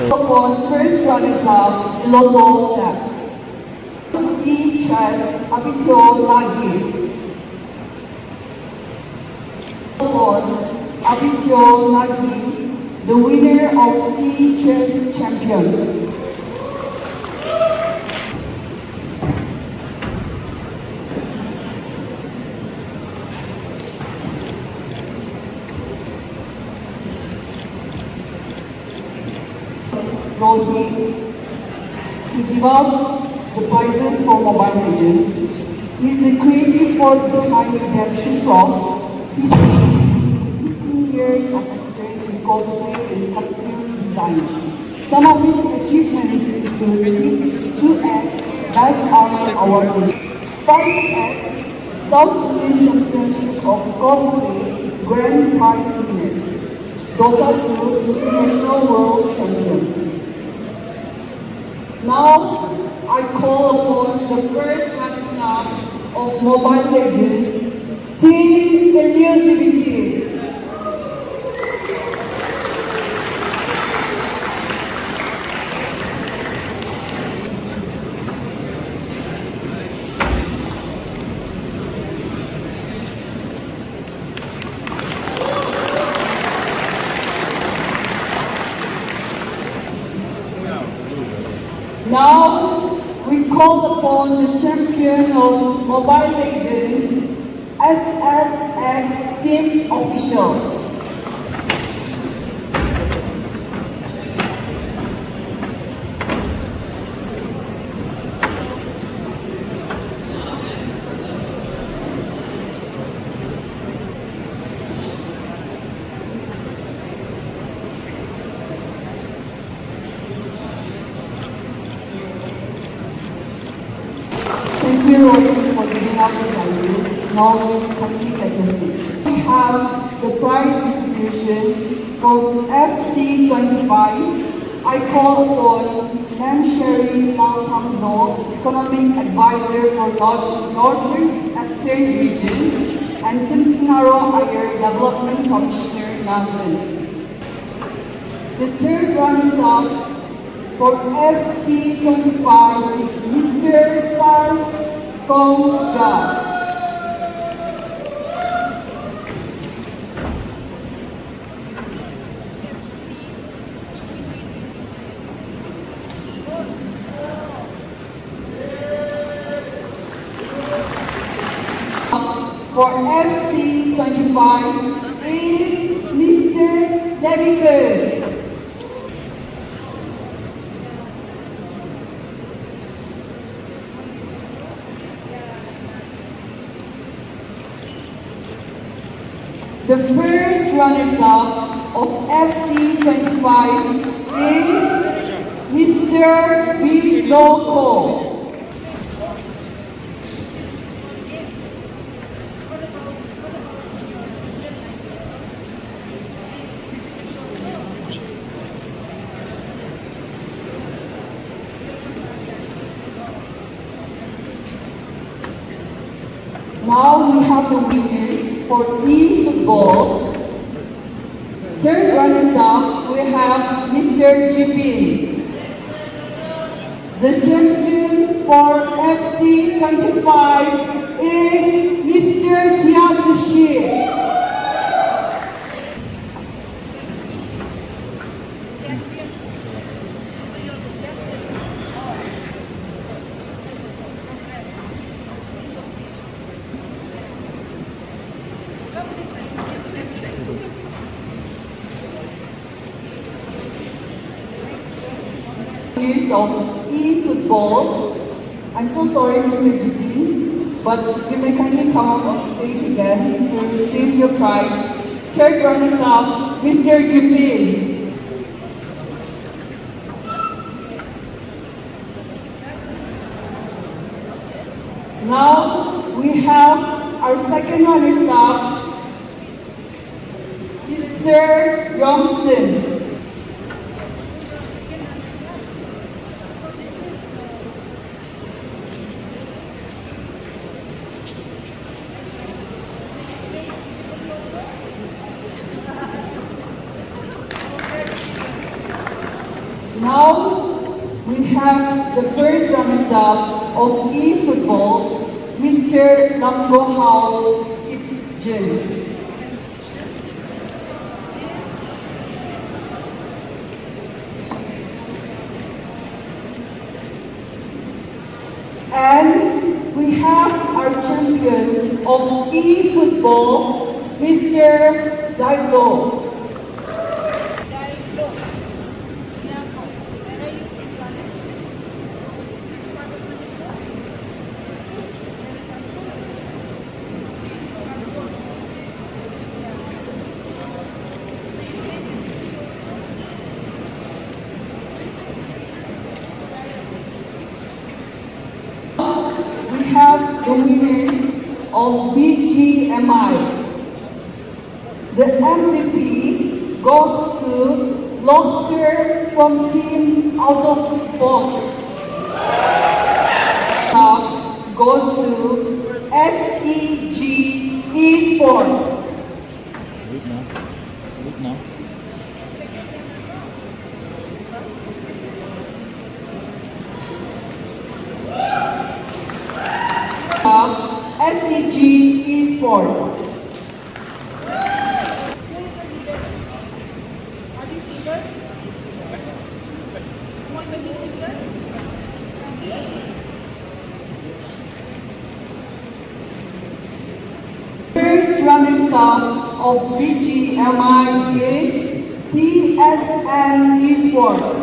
Upon first runners-up, Iloto Sam. E-Chess Abitio Nagi. Upon Abitio Nagi, the winner of E-Chess Champion. Rohit to give out the prizes for Mobile Legends. He is the creative force behind Redemption Cross. He with 15 years of experience in cosplay and costume design. Some of his achievements include 2x Best Armor Award, 5x South Indian Championship of Cosplay Grand Prize winner, Dota 2 International World Champion. Now, I call upon the first runners-up of Mobile Legends, Team Elusivity. Now, we call upon the champion of Mobile Legends, SSX Sim Official. Thank you, Rohit, for giving out the prizes. Now we complete legacy. We have the prize distribution for FC25. I call upon Ma'am Sherry Maltamzo, Economic Advisor for Northern Eastern Region, and Timsinaro Ayer, Development Commissioner, London. The third runners-up for FC25 is Mr. Sar Song Ja. For FC25 is Mr. Levicus. The first runners-up of FC25 is Mr. Bizoko. Now we have the winners for e-football. Third runners-up, we have Mr. Jipin. The champion for FC25 is Mr. Tiatushi. years of e-football. I'm so sorry, Mr. GP, but you may kindly come up on stage again to receive your prize. Third runners-up, Mr. GP. Now we have our second runners-up, Mr. Yongsin. Now we have the first runners-up of e-football, Mr. Lam Go Hao Kip Jin. And we have our champion of e-football, Mr. Daigo. We have the winners of BGMI. The MVP goes to Lobster from Team Out of Box. Goes to SEG Esports. SEG Esports. First runner-up of BGMI is TSN Esports.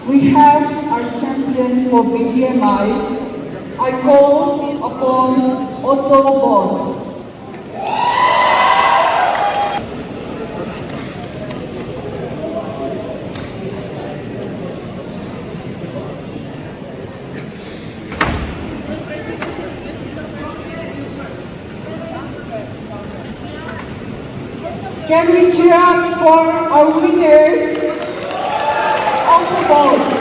We have our champion for BGMI. I call upon Otto Bonds. Can we cheer up for our winners? Otto Bonds.